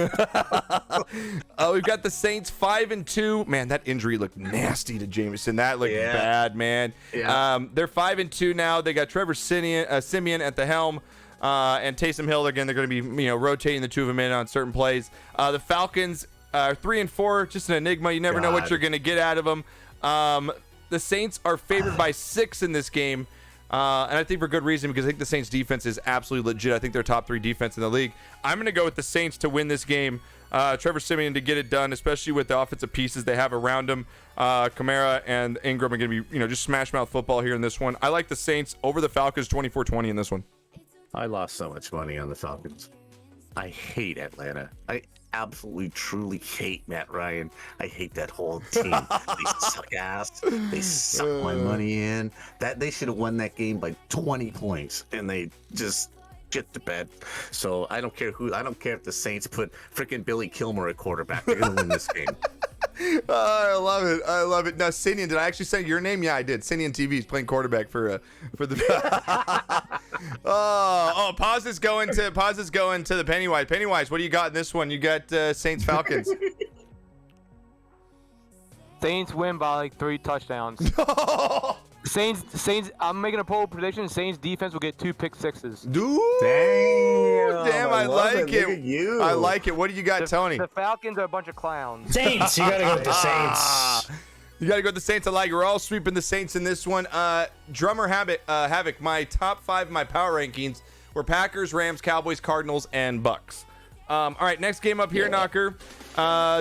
we've got the Saints 5-2. Man, that injury looked nasty to Jameson. That looked Yeah. bad, man. Yeah. They're 5-2 now. They got Trevor Simeon at the helm. And Taysom Hill again. They're going to be rotating the two of them in on certain plays. The Falcons are 3-4, just an enigma. You never know what God. you're going to get out of them. The Saints are favored by 6 in this game. And I think for good reason, because I think the Saints defense is absolutely legit. I think they're top 3 defense in the league. I'm going to go with the Saints to win this game. Trevor Simeon to get it done, especially with the offensive pieces they have around him. Kamara and Ingram are going to be, just smash mouth football here in this one. I like the Saints over the Falcons 24-20 in this one. I lost so much money on the Falcons. I hate Atlanta. I absolutely, truly hate Matt Ryan. I hate that whole team. They suck ass. They suck my money in. That they should have won that game by 20 points, and they just shit the bed. So I don't care who. I don't care if the Saints put freaking Billy Kilmer at quarterback. They're gonna win this game. I love it. I love it. Now, Sinian, did I actually say your name? Yeah, I did. Sinian TV is playing quarterback for the. Pause is going to the Pennywise. Pennywise, what do you got in this one? You got Saints Falcons. Saints win by like 3 touchdowns. Saints. I'm making a poll prediction. Saints defense will get 2 pick sixes. Dude, damn, I love like it. Look it. at you. I like it. What do you got, Tony? The Falcons are a bunch of clowns. Saints. You gotta go with the Saints. You got to go with the Saints. I like it. We're all sweeping the Saints in this one. Drummer Havoc, my top 5 of my power rankings were Packers, Rams, Cowboys, Cardinals, and Bucks. All right, next game up here, Knocker.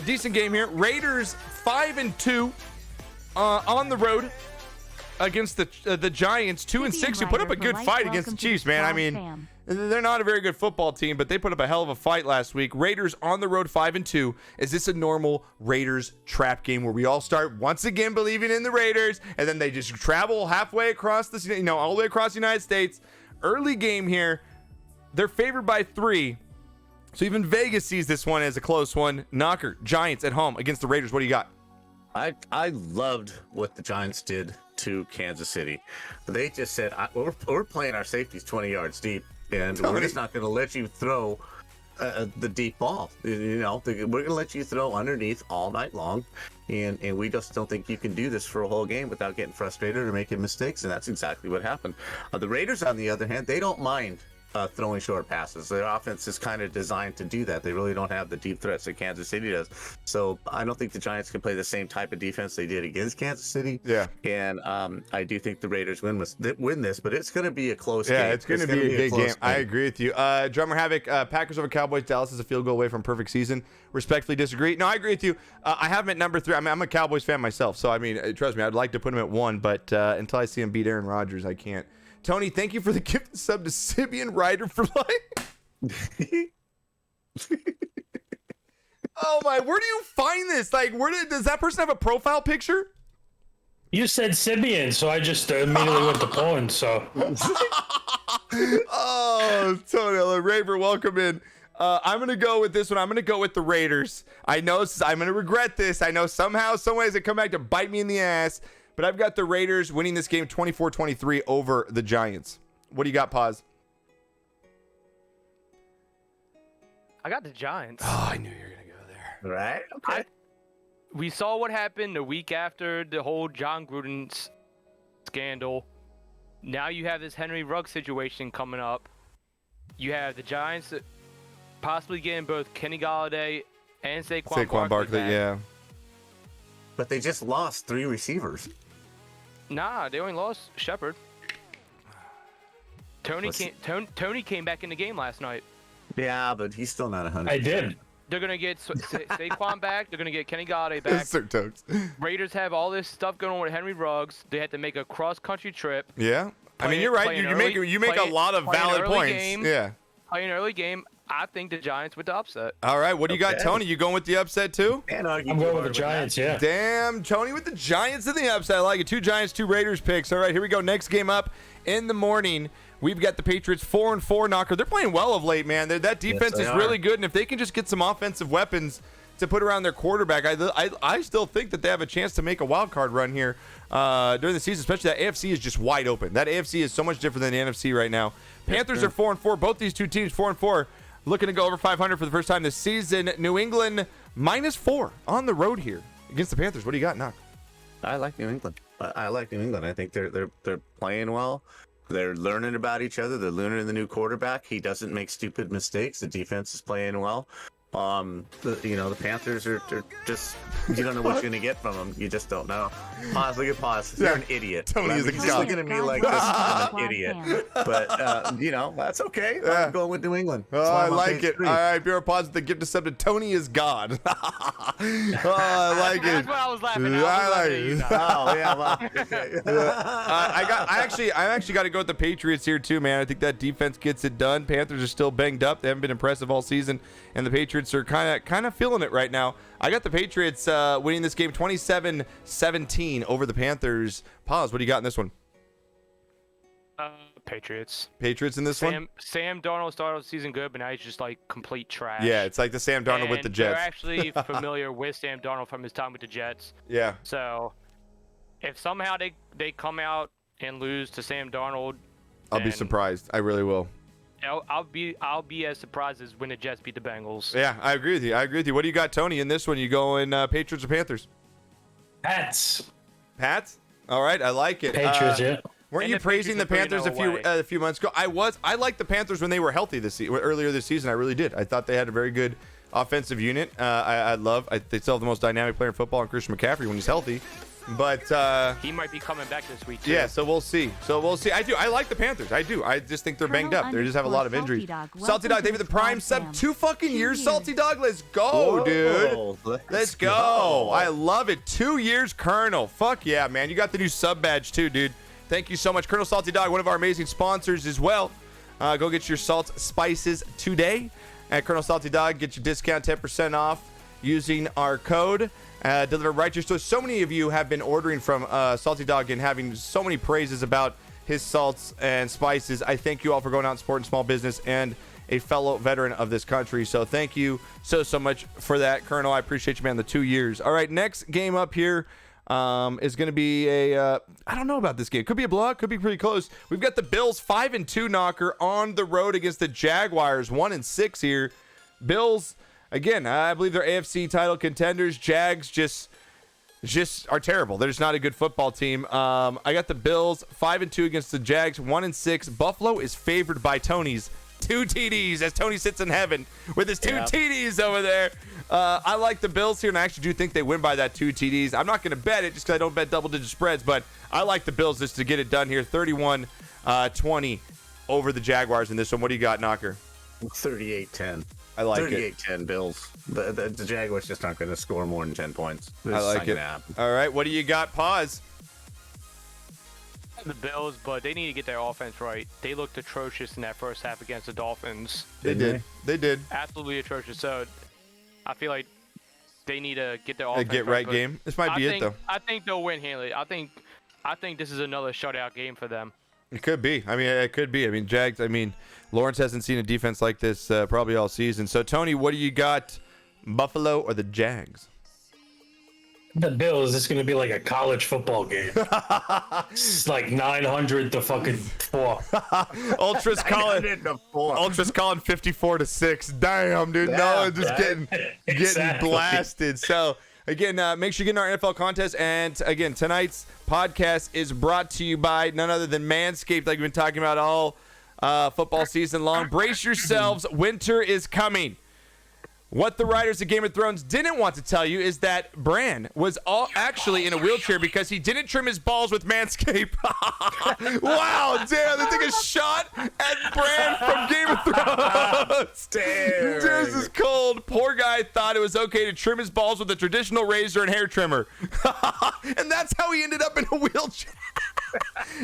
Decent game here. Raiders 5-2 on the road against the Giants. 2-6. Who put up a good fight against the Chiefs, man. I mean, they're not a very good football team, but they put up a hell of a fight last week. Raiders on the road 5-2. Is this a normal Raiders trap game where we all start once again believing in the Raiders and then they just travel halfway across all the way across the United States? Early game here. They're favored by 3. So even Vegas sees this one as a close one. Knocker, Giants at home against the Raiders. What do you got? I loved what the Giants did to Kansas City. They just said, we're playing our safeties 20 yards deep, and we're just not going to let you throw the deep ball. We're going to let you throw underneath all night long, and we just don't think you can do this for a whole game without getting frustrated or making mistakes, and that's exactly what happened. The Raiders, on the other hand, they don't mind throwing short passes. Their offense is kind of designed to do that. They really don't have the deep threats that Kansas City does. So I don't think the Giants can play the same type of defense they did against Kansas City. Yeah. And I do think the Raiders win this, but it's going to be a close game. Yeah, it's going to be a good game. game. I agree with you. Drummer Havoc, Packers over Cowboys. Dallas is a field goal away from perfect season. Respectfully disagree. No, I agree with you. I have him at number 3. I mean, I'm a Cowboys fan myself, so I mean, trust me, I'd like to put him at 1, but until I see him beat Aaron Rodgers, I can't. Tony, thank you for the gift sub to Simeon Ryder for life. Oh my, where do you find this? Like, does that person have a profile picture? You said Simeon, so I just immediately went to porn, so. Oh, Tony, Raver, welcome in. I'm going to go with this one. I'm going to go with the Raiders. I know I'm going to regret this. I know somehow, some ways it come back to bite me in the ass. But I've got the Raiders winning this game 24-23 over the Giants. What do you got, Paz? I got the Giants. Oh, I knew you were going to go there. Right? Okay. We saw what happened the week after the whole John Gruden scandal. Now you have this Henry Ruggs situation coming up. You have the Giants possibly getting both Kenny Galladay and Saquon Barkley back. Yeah. But they just lost 3 receivers. Nah, they only lost Shepard. Tony came back in the game last night. Yeah, but he's still not 100%. I did. They're going to get Saquon back. They're going to get Kenny Galladay back. Sir Tokes. Raiders have all this stuff going on with Henry Ruggs. They had to make a cross-country trip. Yeah. I mean, you're right. You make a lot of valid points. Yeah. Play an early game. I think the Giants with the upset. All right. What do you got, Tony? You going with the upset, too? I'm going with the Giants, yeah. Damn, Tony with the Giants in the upset. I like it. 2 Giants, 2 Raiders picks. All right, here we go. Next game up in the morning. We've got the Patriots 4-4 knocker. They're playing well of late, man. That defense is really good, and if they can just get some offensive weapons to put around their quarterback, I still think that they have a chance to make a wild card run here during the season, especially that AFC is just wide open. That AFC is so much different than the NFC right now. Panthers are 4-4. Both these two teams 4-4. Looking to go over 500 for the first time this season. New England -4 on the road here against the Panthers. What do you got, Knock? I like New England. I like New England. I think they're playing well. They're learning about each other. They're learning the new quarterback. He doesn't make stupid mistakes. The defense is playing well. The Panthers are just, you don't know what you're going to get from them. You just don't know. Pause, look at Pause. You're an idiot. Tony is a He's looking at me like this. I'm an idiot. But, that's okay. I'm going with New England. Oh, I like it. All right, Bureau Pause with the gift of sub to Tony is God. Oh, I like it. That's what I was laughing at. I like it. Oh, yeah. Well, I actually got to go with the Patriots here too, man. I think that defense gets it done. Panthers are still banged up. They haven't been impressive all season, and the Patriots are kind of feeling it right now. I got the Patriots winning this game 27-17 over the Panthers. Pause. What do you got in this one? Patriots. Patriots in this one? Sam Darnold started the season good, but now he's just like complete trash. Yeah, it's like the Sam Darnold with the Jets. They're actually familiar with Sam Darnold from his time with the Jets. Yeah. So if somehow they come out and lose to Sam Darnold, I'll be surprised. I really will. I'll be as surprised as when the Jets beat the Bengals. Yeah, I agree with you. What do you got, Tony, in this one? You going Patriots or Panthers? Pats. Pats? All right, I like it. Patriots, yeah. Weren't you praising the Panthers a few months ago? I liked the Panthers when they were healthy earlier this season. I really did. I thought they had a very good offensive unit. They still have the most dynamic player in football, in Christian McCaffrey, when he's healthy. But he might be coming back this week too. Yeah, so we'll see. I like the Panthers. I do. I just think they're banged up. They just have a lot of injuries. Salty Dog, David the Prime sub 2 fucking years. Salty Dog, let's go, dude. Let's go. I love it. 2 years, Colonel. Fuck yeah, man. You got the new sub badge too, dude. Thank you so much, Colonel Salty Dog, one of our amazing sponsors as well. Go get your salt spices today at Colonel Salty Dog. Get your discount 10% off using our code. Delivered right to your store. So many of you have been ordering from Salty Dog and having so many praises about his salts and spices. I thank you all for going out and supporting small business and a fellow veteran of this country. So thank you so much for that, Colonel. I appreciate you, man, the 2 years. All right, next game up here is going to be I don't know about this game. Could be a blowout. Could be pretty close. We've got the Bills 5-2 knocker on the road against the Jaguars 1-6 here. Bills, again, I believe they're AFC title contenders. Jags just just are terrible. They're just not a good football team. I got the Bills 5-2 against the Jags, 1-6. Buffalo is favored by Tony's 2 TDs as Tony sits in heaven with his 2 TDs over there. I like the Bills here, and I actually do think they win by that 2 TDs. I'm not going to bet it just because I don't bet double-digit spreads, but I like the Bills just to get it done here. 31-20 over the Jaguars in this one. What do you got, Knocker? 38-10. I like it. 38-10 Bills. The Jaguars just aren't going to score more than 10 points. I like it. All right, what do you got? Pause. The Bills, but they need to get their offense right. They looked atrocious in that first half against the Dolphins. They did. Absolutely atrocious. So I feel like they need to get their offense get right game. This might be it, though. I think they'll win handily. I think this is another shutout game for them. It could be. I mean, it could be. I mean, Jags, Lawrence hasn't seen a defense like this probably all season. So, Tony, what do you got? Buffalo or the Jags? The Bills. It's going to be like a college football game. It's like 900 to fucking 4. Ultras calling 54-6. Damn, dude. No, just getting blasted. So, again, make sure you get in our NFL contest. And, again, tonight's podcast is brought to you by none other than Manscaped, like we've been talking about all football season long. Brace yourselves. Winter is coming. What the writers of Game of Thrones didn't want to tell you is that Bran was actually in a wheelchair because he didn't trim his balls with Manscaped. Wow, damn, they take a shot at Bran from Game of Thrones. Damn. This is cold. Poor guy thought it was okay to trim his balls with a traditional razor and hair trimmer. And that's how he ended up in a wheelchair.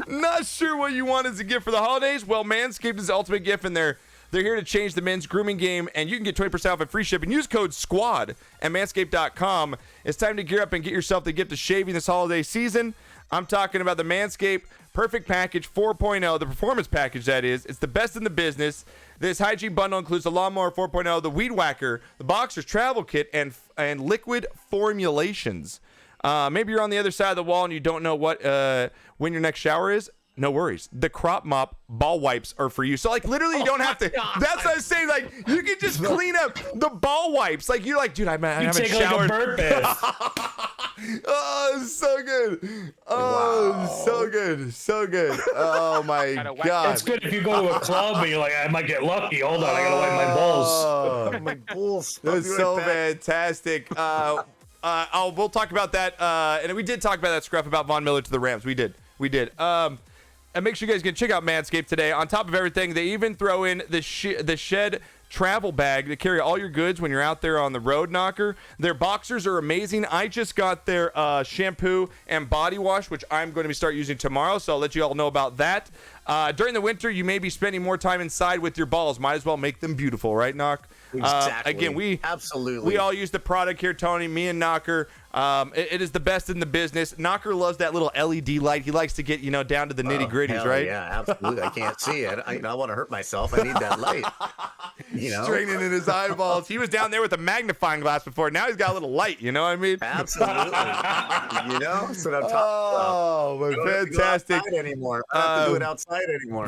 Not sure what you want as a gift for the holidays? Well, Manscaped is the ultimate gift, and they're here to change the men's grooming game, and you can get 20% off and free shipping. Use code SQUAD at manscaped.com. It's time to gear up and get yourself the gift of shaving this holiday season. I'm talking about the Manscaped Perfect Package 4.0, the performance package, that is. It's the best in the business. This hygiene bundle includes the Lawnmower 4.0, the Weed Whacker, the Boxer's Travel Kit, and liquid formulations. Maybe you're on the other side of the wall and you don't know when your next shower is. No worries. The Crop Mop ball wipes are for you. So, like, literally, you don't have to. That's what I was saying. Like, you can just clean up the ball wipes. Like, you're like, dude, I haven't showered. Like a bird bath. Oh, so good. Oh, wow. So good. So good. Oh, my God. It's good if you go to a club and you're like, I might get lucky. Hold on. I got to wipe my balls. My balls. That's so fantastic. We'll talk about that. And we did talk about that scruff about Von Miller to the Rams. We did. And make sure you guys can check out Manscaped today. On top of everything, they even throw in the Shed travel bag to carry all your goods when you're out there on the road, Knocker. Their boxers are amazing. I just got their shampoo and body wash, which I'm going to start using tomorrow, so I'll let you all know about that. During the winter, you may be spending more time inside with your balls. Might as well make them beautiful, right, Knock? Exactly. Again, we absolutely all use the product here, Tony, me and Knocker. It is the best in the business. Knocker loves that little LED light. He likes to get, down to the nitty gritties, right? Yeah, absolutely. I can't see it. I want to hurt myself. I need that light. Straining in his eyeballs. He was down there with a magnifying glass before. Now he's got a little light. You know what I mean? Absolutely. That's what I'm talking about. Oh, but fantastic. Anymore. I don't have to do it outside anymore.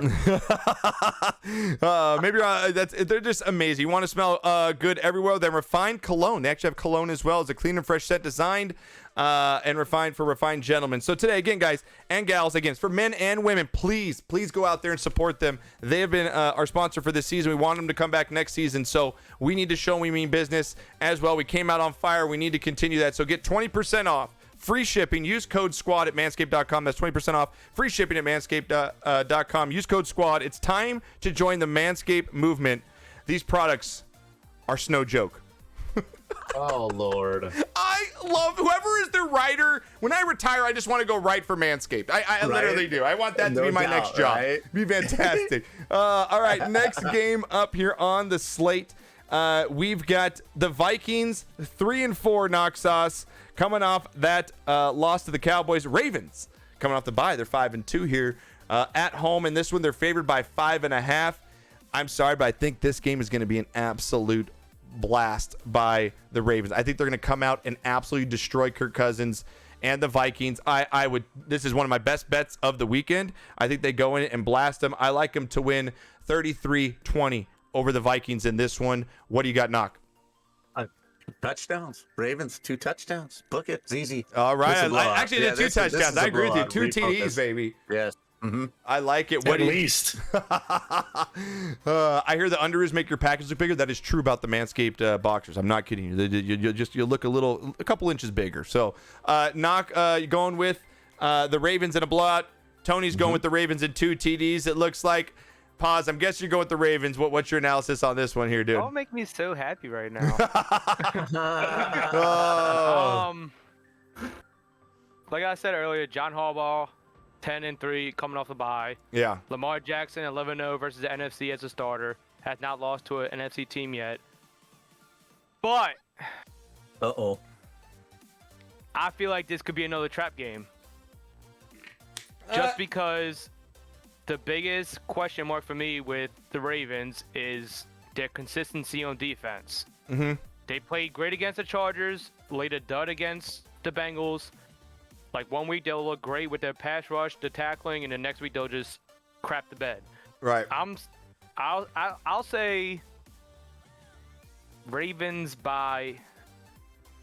Maybe they're just amazing. You want to smell good everywhere? Then Refined Cologne. They actually have cologne as well. It's a clean and fresh scent designed and refined for refined gentlemen. So today, again, guys and gals, again, it's for men and women. Please go out there and support them. They have been our sponsor for this season. We want them to come back next season. So we need to show we mean business as well. We came out on fire. We need to continue that. So get 20% off. Free shipping. Use code SQUAD at manscaped.com. That's 20% off. Free shipping at manscaped.com. Use code SQUAD. It's time to join the Manscaped movement. These products are no joke. Oh, Lord. I love whoever is the writer. When I retire, I just want to go write for Manscaped. I literally do. I want that to be my next job. Right? Be fantastic. All right, next game up here on the slate. We've got the Vikings 3-4 knock sauce coming off that loss to the Cowboys. Ravens coming off the bye. They're 5-2 here at home. In this one, they're favored by 5.5. I'm sorry, but I think this game is going to be an absolute blast by the Ravens. I think they're going to come out and absolutely destroy Kirk Cousins and the Vikings. This is one of my best bets of the weekend. I think they go in and blast them. I like them to win 33-20 over the Vikings in this one. What do you got, Knock? Touchdowns. Ravens, 2 touchdowns. Book it. It's easy. All right. This is a blowout. Actually, Yeah, the 2 this is touchdowns. a I agree with you. blowout. 2 TDs, Refocus. baby. Yes. Mm-hmm. I like it. At least. I hear the unders make your package look bigger. That is true about the Manscaped boxers. I'm not kidding you. You look a couple inches bigger. So, Knock, you're going with the Ravens in a blowout. Tony's going with the Ravens in 2 TDs. It looks like. Pause. I'm guessing you're going with the Ravens. What's your analysis on this one here, dude? Y'all make me so happy right now. Oh. Like I said earlier, John Harbaugh, 10-3, coming off the bye. Yeah. Lamar Jackson, 11-0 versus the NFC as a starter. Has not lost to an NFC team yet. But Uh-oh. I feel like this could be another trap game. Just because the biggest question mark for me with the Ravens is their consistency on defense. Mm-hmm. They played great against the Chargers, laid a dud against the Bengals. Like 1 week they'll look great with their pass rush, the tackling, and the next week they'll just crap the bed. Right. I'll say Ravens by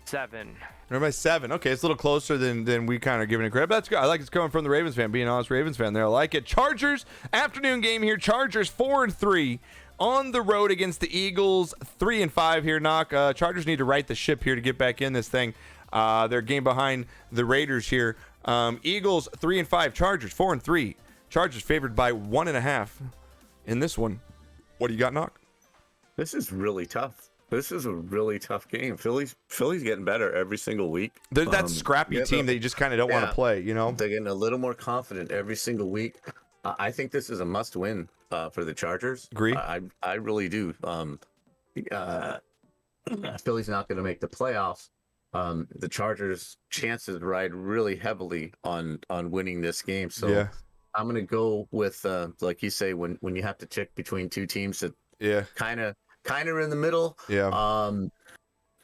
7. They're by 7. Okay, it's a little closer than we kind of giving it credit. But that's good. I like it's coming from the Ravens fan. Being an honest Ravens fan there, I like it. Chargers afternoon game here. Chargers 4-3 on the road against the Eagles. 3-5 here. Knock. Chargers need to right the ship here to get back in this thing. Their game behind the Raiders here. Eagles 3-5. Chargers 4-3. Chargers favored by 1.5 in this one. What do you got, Knock? This is really tough. This is a really tough game. Philly's getting better every single week. They're that scrappy team that you just kind of don't want to play, you know? They're getting a little more confident every single week. I think this is a must-win for the Chargers. Agree. I really do. Philly's not going to make the playoffs. The Chargers' chances ride really heavily on winning this game. So Yeah. I'm going to go with, like you say, when you have to pick between 2 teams that kind of in the middle. Yeah.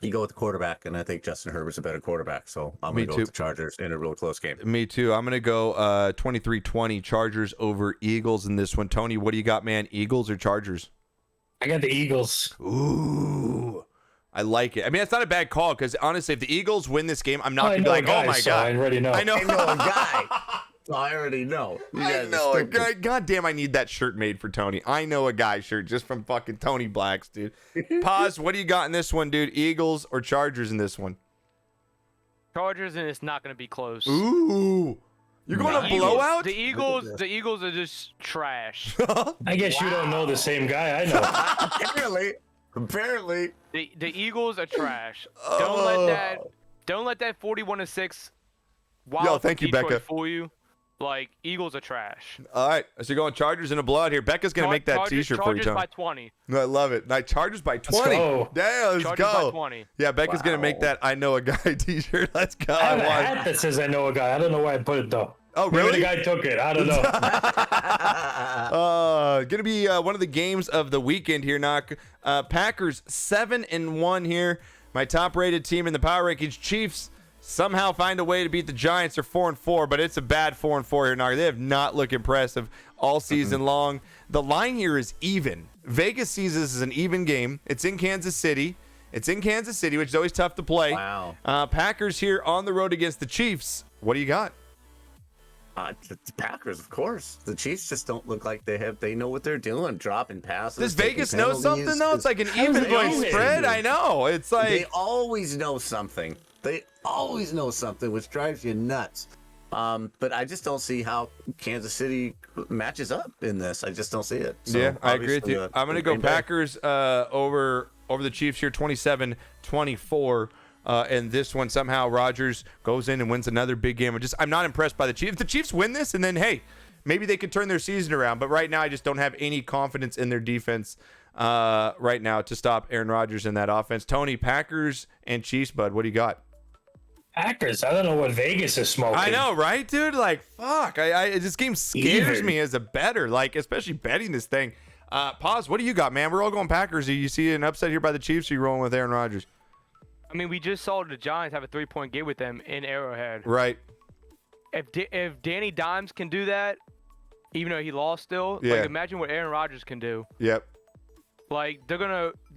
You go with the quarterback, and I think Justin Herbert's a better quarterback. So I'm going to go with the Chargers in a real close game. Me too. I'm going to go 23-20 Chargers over Eagles in this one. Tony, what do you got, man? Eagles or Chargers? I got the Eagles. Ooh. I like it. I mean, it's not a bad call because honestly, if the Eagles win this game, I'm not going to be know like, a guy, oh my so God. I already know. I know. I know a guy. I already know. You I guys are know a stupid. guy. God damn, I need that shirt made for Tony. I know a guy shirt just from fucking Tony Blacks, dude. Pause. What do you got in this one, dude? Eagles or Chargers in this one? Chargers, and it's not going to be close. Ooh. You're going to blowout? The Eagles are just trash. I guess you don't know the same guy I know. Apparently. The Eagles are trash. Don't let that 41-6 wild thank you, Detroit Becca. fool you. Like, Eagles are trash. All right. So you're going Chargers in a blowout here. Becca's going to make that T-shirt for you, Chargers Tony. by 20. I love it. Like, Chargers by 20. go. Damn, let's Chargers go. by 20. Yeah, Becca's going to make that I know a guy T-shirt. Let's go. I have a hat that says I know a guy. I don't know where I put it though. Oh, Maybe really? the guy took it. I don't know. Gonna be one of the games of the weekend here. Knock. Packers 7-1 here. My top-rated team in the power rankings, Chiefs, somehow find a way to beat the Giants. They're 4-4, but it's a bad 4-4 here. Knock. They have not looked impressive all season long. The line here is even. Vegas sees this as an even game. It's in Kansas City. Which is always tough to play. Wow. Packers here on the road against the Chiefs. What do you got? The Packers, of course. The Chiefs just don't look like they know what they're doing, dropping passes. Does taking Vegas know penalties. something, though? It's like an even point spread. I know. It's like They always know something. They always know something, which drives you nuts. But I just don't see how Kansas City matches up in this. I just don't see it. So yeah, I agree with obviously, you. I'm going to go Green Bay. Packers over the Chiefs here, 27-24. And this one, somehow Rodgers goes in and wins another big game. I'm not impressed by the Chiefs. If the Chiefs win this, and then, hey, maybe they could turn their season around. But right now, I just don't have any confidence in their defense right now to stop Aaron Rodgers in that offense. Tony, Packers and Chiefs, bud, what do you got? Packers. I don't know what Vegas is smoking. I know, right, dude? Like, fuck. This game scares me as a bettor, like, especially betting this thing. Pause. What do you got, man? We're all going Packers. Do you see an upset here by the Chiefs, or you rolling with Aaron Rodgers? I mean, we just saw the Giants have a 3-point game with them in Arrowhead. Right. If Danny Dimes can do that, even though he lost still, Yeah. like imagine what Aaron Rodgers can do. Yep. Like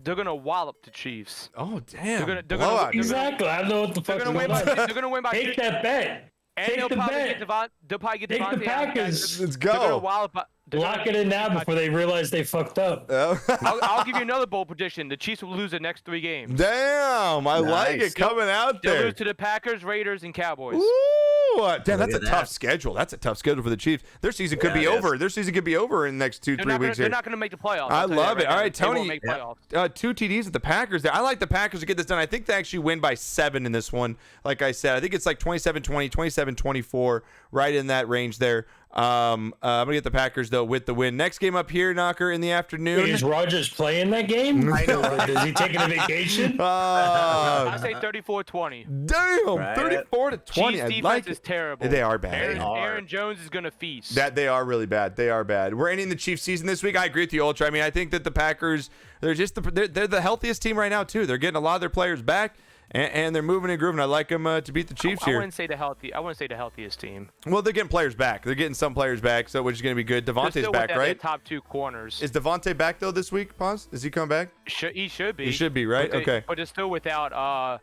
they're gonna wallop the Chiefs. Oh damn! They're gonna Blowout. Exactly. I don't know what the They're fuck's gonna win going by. on. They're gonna win by. Take that bet. And Take they'll the probably bet. get They'll probably get Take the Devontae out. Packers. Let's They're gonna go. wallop. Lock it in now before they realize they fucked up. I'll give you another bold prediction. The Chiefs will lose the next 3 games. Damn, I like it coming out They'll there. lose to the Packers, Raiders, and Cowboys. Ooh, damn, that's a Look at tough that. schedule. That's a tough schedule for the Chiefs. Their season could Yeah, be it over. is. Their season could be over in the next 2-3 weeks They're here. not gonna make the playoffs. I I'll tell you love that it. All now. right, They won't Tony. make playoffs. 2 TDs at the Packers there. I like the Packers to get this done. I think they actually win by 7 in this one. Like I said, I think it's like 27-20, 27-24, right in that range there. I'm gonna get the Packers though with the win. Next game up here, Knocker, in the afternoon. Is Rodgers playing that game? I know. Or is he taking a vacation? I say 34-20. Damn, Right. 34-20. Chiefs I defense like is it. terrible. They are bad. Aaron Jones is gonna feast. That they are really bad. They are bad. We're ending the Chiefs season this week. I agree with you, Ultra. I mean, I think that the Packers, they're just they're the healthiest team right now too. They're getting a lot of their players back, and they're moving and grooving. I like them to beat the Chiefs I here. wouldn't say the healthiest team. Well, they're getting players back. They're getting some players back, so which is going to be good. They're Devontae's still back, without right? their top 2 corners. Is Devontae back though this week? Pause. Is he coming back? He should be. He should be, right? But Okay. But they're still without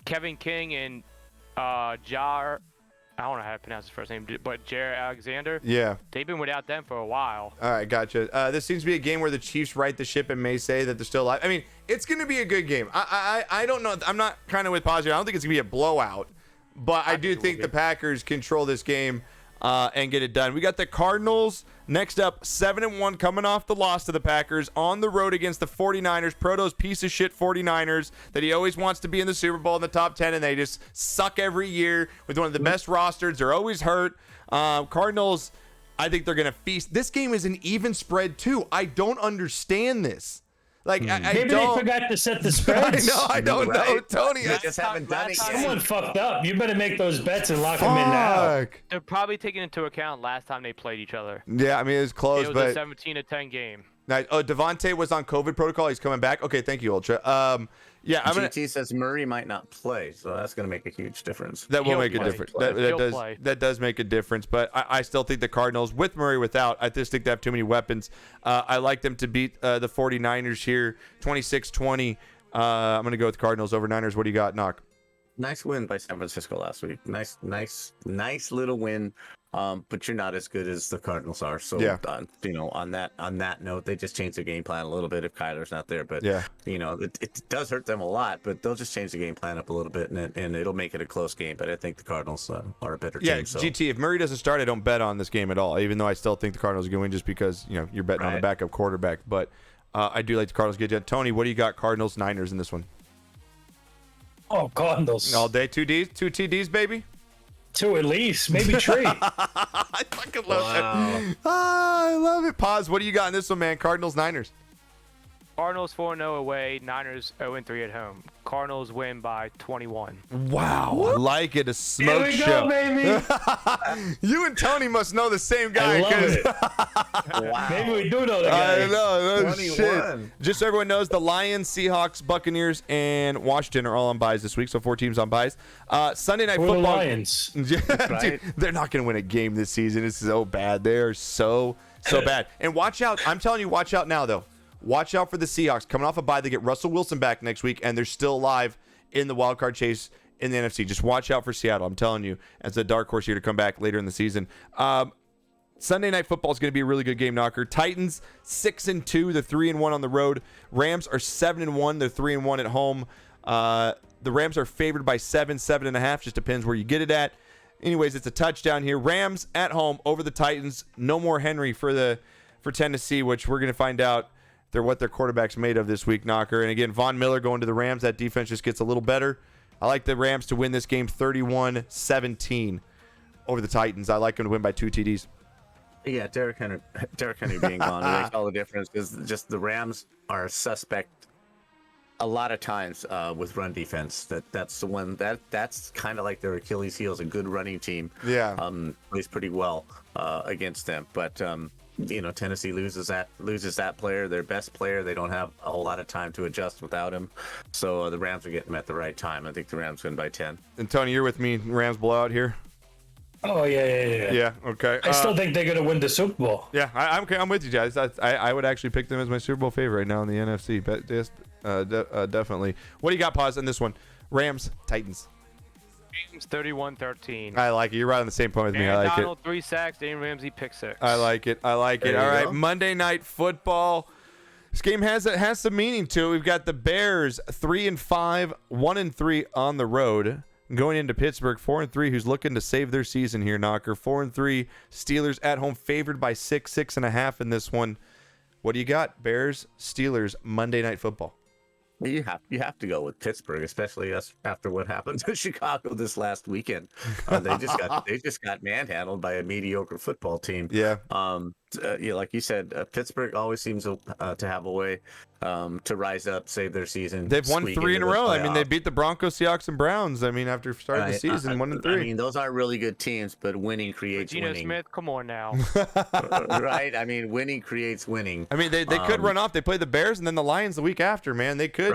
Kevin King and Jar. I don't know how to pronounce his first name, but Jared Alexander. Yeah. They've been without them for a while. All right, gotcha. This seems to be a game where the Chiefs right the ship and may say that they're still alive. I mean, it's going to be a good game. I don't know. I'm not kind of with positive. I don't think it's going to be a blowout, but I do think the Packers control this game and get it done. We got the Cardinals next up, 7-1, coming off the loss to the Packers on the road against the 49ers. Proto's piece of shit 49ers that he always wants to be in the Super Bowl in the top 10, and they just suck every year with one of the best rosters. They're always hurt. Cardinals, I think they're going to feast. This game is an even spread, too. I don't understand this. Like, I Maybe don't. they forgot to set the spreads. I don't know, Tony. They just haven't done it yet. Someone fucked up. You better make those bets and lock them in now. Fuck. They're probably taking into account last time they played each other. Yeah, I mean, it was close, It was but a 17-10 game. Devontae was on COVID protocol. He's coming back. Okay, thank you, Ultra. Yeah, I'm gonna. GT says Murray might not play, so that's going to make a huge difference. That will He'll make a play. difference. He'll play. That does make a difference. But I still think the Cardinals, with Murray without, I just think they have too many weapons. I like them to beat the 49ers here, 26-20. I'm gonna go with Cardinals over Niners. What do you got, Knock? Nice win by San Francisco last week. Nice little win. But you're not as good as the Cardinals are. So, Yeah. On that note, they just changed the game plan a little bit if Kyler's not there. But Yeah. it does hurt them a lot. But they'll just change the game plan up a little bit, and it'll make it a close game. But I think the Cardinals are a better Yeah, team. So. GT. If Murray doesn't start, I don't bet on this game at all. Even though I still think the Cardinals are going to win, just because you're betting on the Right. backup quarterback. But I do like the Cardinals. Get you, Tony. What do you got? Cardinals, Niners in this one. Oh, Cardinals. All day, 2 TDs, baby. 2 at least, maybe 3. I fucking love that. I love it. Pause. What do you got in this one, man? Cardinals, Niners. Cardinals 4-0 away, Niners 0-3 at home. Cardinals win by 21. Wow, I like it. A smoke Here we show. go, baby. You and Tony must know the same guy. I love 'cause- it. Maybe we do know the guy. I know. No shit. 21. Just so everyone knows, the Lions, Seahawks, Buccaneers, and Washington are all on buys this week. So 4 teams on buys. Sunday Night We're the Football. Lions. Yeah, dude, they're not going to win a game this season. It's so bad. They are so bad. And watch out. I'm telling you, watch out now, though. Watch out for the Seahawks. Coming off a bye, they get Russell Wilson back next week, and they're still alive in the wild card chase in the NFC. Just watch out for Seattle. I'm telling you, as a dark horse here to come back later in the season. Sunday Night Football is going to be a really good game, Knocker. Titans 6-2, they're 3-1 on the road. Rams are 7-1, they're 3-1 at home. The Rams are favored by 7.5. Just depends where you get it at. Anyways, it's a touchdown here. Rams at home over the Titans. No more Henry for Tennessee, which we're going to find out what their quarterback's made of this week, Knocker. And again, Von Miller going to the Rams. That defense just gets a little better. I like the Rams to win this game 31-17 over the Titans. I like them to win by 2 TDs. Yeah, Derrick Henry being gone makes all the difference, because just the Rams are suspect a lot of times with run defense. That's the one that's kind of like their Achilles heel. Is a good running team. Yeah. Plays pretty well against them, but Tennessee loses that player, their best player. They don't have a whole lot of time to adjust without him. So the Rams are getting them at the right time. I think the Rams win by 10. And Tony, you're with me. Rams blowout here. Oh yeah. Yeah. Okay. I still think they're gonna win the Super Bowl. Yeah, I'm with you guys. I would actually pick them as my Super Bowl favorite right now in the NFC. But definitely. What do you got? Pause on this one. Rams, Titans. Rams 31-13. I like it. You're right on the same point with me. I Aaron like Donald, it. 3 sacks. Dane Ramsey, pick 6. I like it. I like it. There All you right, go. Monday Night Football. This game has some meaning to it. We've got the Bears 3-5, 1-3 on the road. Going into Pittsburgh 4-3, who's looking to save their season here, Knocker. 4-3, Steelers at home favored by 6.5 in this one. What do you got? Bears, Steelers, Monday Night Football. You have to go with Pittsburgh, especially after what happened to Chicago this last weekend. They just got manhandled by a mediocre football team. Yeah. Like you said, Pittsburgh always seems to have a way to rise up, save their season. They've won squeak 3 in a into the row. I mean, they playoffs. beat the Broncos, Seahawks, and Browns. I mean, after starting the season, 1-3. I mean, those are really good teams, but winning creates Geno winning. Smith, come on now. Right? I mean, winning creates winning. I mean, they could run off. They play the Bears and then the Lions the week after. Man, they could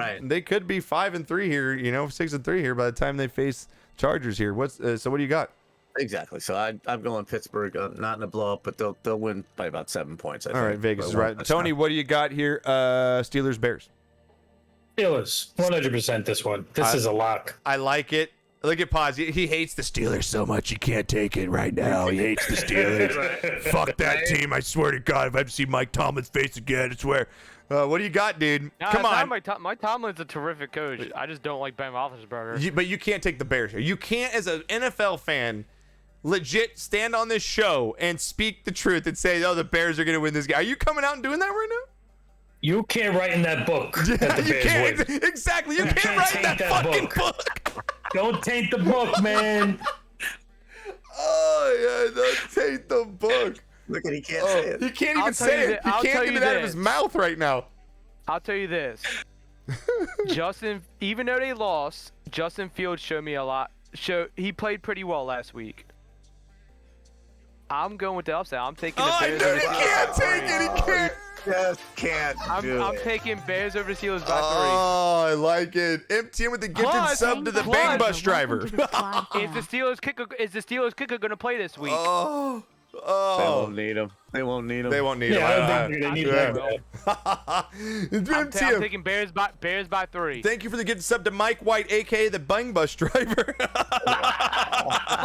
be 5-3 here. 6-3 here by the time they face Chargers here. So what do you got? Exactly. So I'm going Pittsburgh, not in a blow up, but they'll win by about 7 points. I All think. right, Vegas is right. That's Tony, not- what do you got here? Steelers, Bears. Steelers, 100% this one. This is a lock. I like it. Look at Paz. He hates the Steelers so much he can't take it right now. He hates the Steelers. Fuck that team. I swear to God, if I ever see Mike Tomlin's face again, I swear. What do you got, dude? No, Come on. Mike Tomlin's a terrific coach. I just don't like Ben Roethlisberger. But you can't take the Bears here. You can't, as an NFL fan, legit stand on this show and speak the truth and say, oh, the Bears are going to win this game. Are you coming out and doing that right now? You can't write in that book that the you Bears can't. win. Exactly. You can't write in that fucking book. Don't taint the book, man. Oh, yeah. Don't taint the book. Look at he can't say it. He can't even I'll tell say you it. thi- I'll He tell can't get you it out of his this. mouth right now. I'll tell you this. Even though they lost, Justin Fields showed me a lot. He played pretty well last week. I'm going with the upset. I'm taking the I Bears knew over he the can't Steelers. take it. He can't. Just can't do I'm it. taking Bears over the Steelers by Oh, I like it. Empty him with the gifted Plus- sub to the plus- Bang Bus driver. three. Is the Steelers kicker going to play this week? Oh. They Oh. won't need him. They won't need him. They won't need Yeah, I him. don't think they need Yeah. that. It's I'm empty him. taking Bears by 3. Thank you for the gifted sub to Mike White, a.k.a. the Bang Bus driver.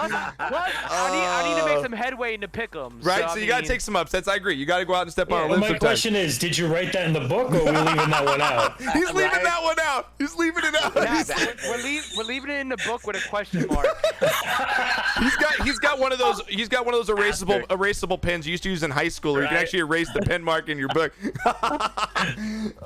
I need to make some headway in the pick'ems. Right, so you got to take some upsets. I agree. You got to go out and step on a But limb my sometimes. question is, did you write that in the book, or are we leaving that one out? He's leaving that one out. He's leaving it out. We're leaving it in the book with a question mark. He's got one of those erasable pens you used to use in high school, where you can Right. actually erase the pen mark in your book.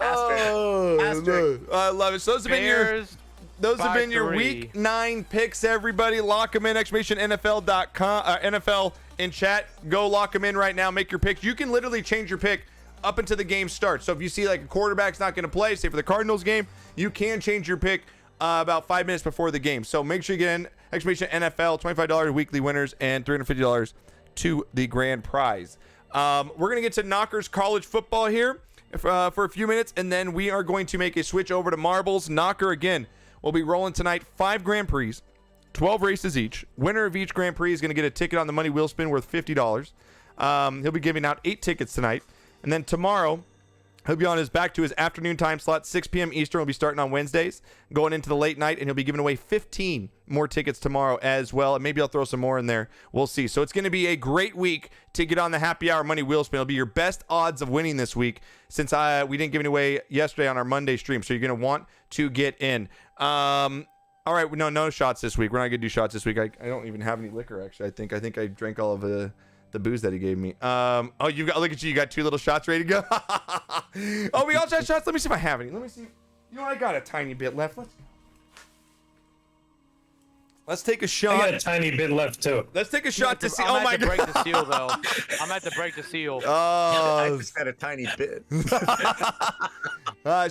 Asterisk. I love it. So those have been your Bears Those have by been your 3. Week 9 picks, everybody. Lock them in, !NFL.com, NFL in chat. Go lock them in right now. Make your picks. You can literally change your pick up until the game starts. So if you see like a quarterback's not going to play, say for the Cardinals game, you can change your pick about 5 minutes before the game. So make sure you get in, !NFL, $25 weekly winners, and $350 to the grand prize. We're going to get to Knockers College Football here for a few minutes, and then we are going to make a switch over to Marbles. Knocker, again, we'll be rolling tonight 5 Grand Prix, 12 races each. Winner of each Grand Prix is going to get a ticket on the Money Wheel Spin worth $50. He'll be giving out 8 tickets tonight. And then tomorrow, he'll be on his back to his afternoon time slot, 6 p.m. Eastern. We'll be starting on Wednesdays, going into the late night, and he'll be giving away 15 more tickets tomorrow as well. And maybe I'll throw some more in there. We'll see. So it's going to be a great week to get on the Happy Hour Money Wheel Spin. It'll be your best odds of winning this week since we didn't give it away yesterday on our Monday stream. So you're going to want to get in. All right, no shots this week. We're not going to do shots this week. I don't even have any liquor, actually. I think I drank all of the booze that he gave me. Oh, look at you. You got 2 little shots ready to go. Oh, we all got shots. Let me see if I have any. Let me see. You know, I got a tiny bit left. Let's take a I shot. got a tiny bit left too. Let's take a shot to see. I'm Oh at my to god. break the seal though. I'm at to break the seal. I Oh, just had a tiny bit.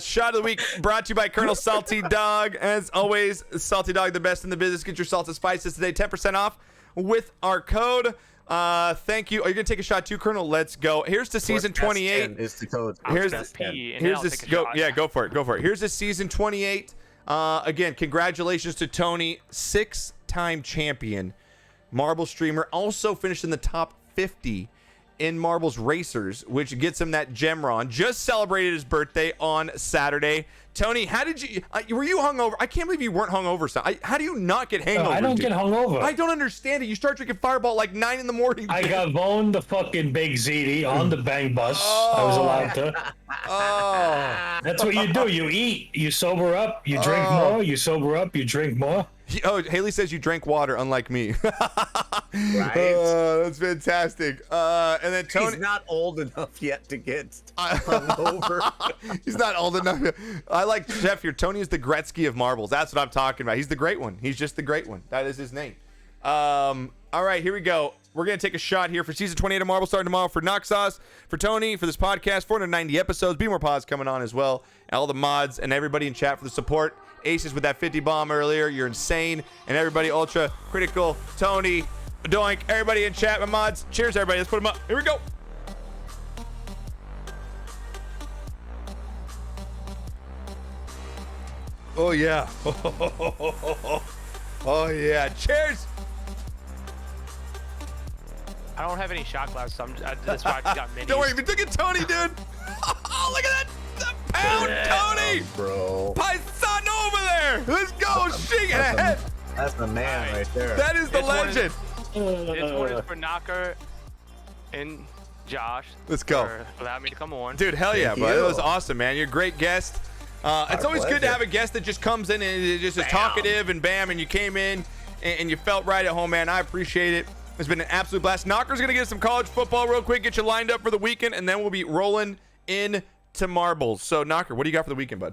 shot of the week brought to you by Colonel Salty Dog. As always, Salty Dog, the best in the business. Get your salt and spices today, 10% off with our code. Thank you. Are you gonna take a shot too, Colonel? Let's go. Here's to season 28. Is the code. Here's Just pee, and then Here's I'll this. take a Go. shot. Yeah, go for it. Go for it. Here's this season 28. Again, congratulations to Tony, 6-time champion. marble streamer. Also finished in the top 50 in marbles racers, which gets him that Gemron. Just celebrated his birthday on Saturday. Tony, how did you were you hungover? I can't believe you weren't hungover. How do you not get hangovers? I don't get hungover. I don't understand it. You start drinking Fireball at like 9 in the morning. I got boned the fucking Big ZD on the bang bus. I was allowed to. Oh, That's what you do. You eat, you sober up, you drink more, you sober up, you drink more. Oh, Haley says you drank water, unlike me. Right. That's fantastic. And then Tony. He's not old enough yet to get hungover. He's not old enough. I like Jeff here. Tony is the Gretzky of marbles. That's what I'm talking about. He's the great one. He's just the great one. That is his name. All right, here we go. We're going to take a shot here for season 28 of Marble starting tomorrow for Noxos, for Tony, for this podcast, 490 episodes. Be more pods coming on as well. All the mods and everybody in chat for the support. Aces with that 50 bomb earlier. You're insane. And everybody, Ultra, Critical, Tony, Doink, everybody in chat, my mods. Cheers, everybody. Let's put them up. Here we go. Oh, yeah. Oh, yeah. Cheers. I don't have any shot glasses, so that's why I just got minis. Don't worry, if you took it, Tony, dude. Oh, look at that. The pound, Tony. Bro. Paisano over there. Let's go. Shing it ahead. That's the man right there. That is the legend. This one is for Knocker and Josh. Let's go. For allowing me to come on. Dude, hell yeah, bro. It was awesome, man. You're a great guest. It's always good to pleasure. have a guest that just comes in and just is talkative and bam, and you came in and you felt right at home, man. I appreciate it. It's been an absolute blast. Knocker's going to get us some college football real quick, get you lined up for the weekend, and then we'll be rolling into marbles. So, Knocker, what do you got for the weekend, bud?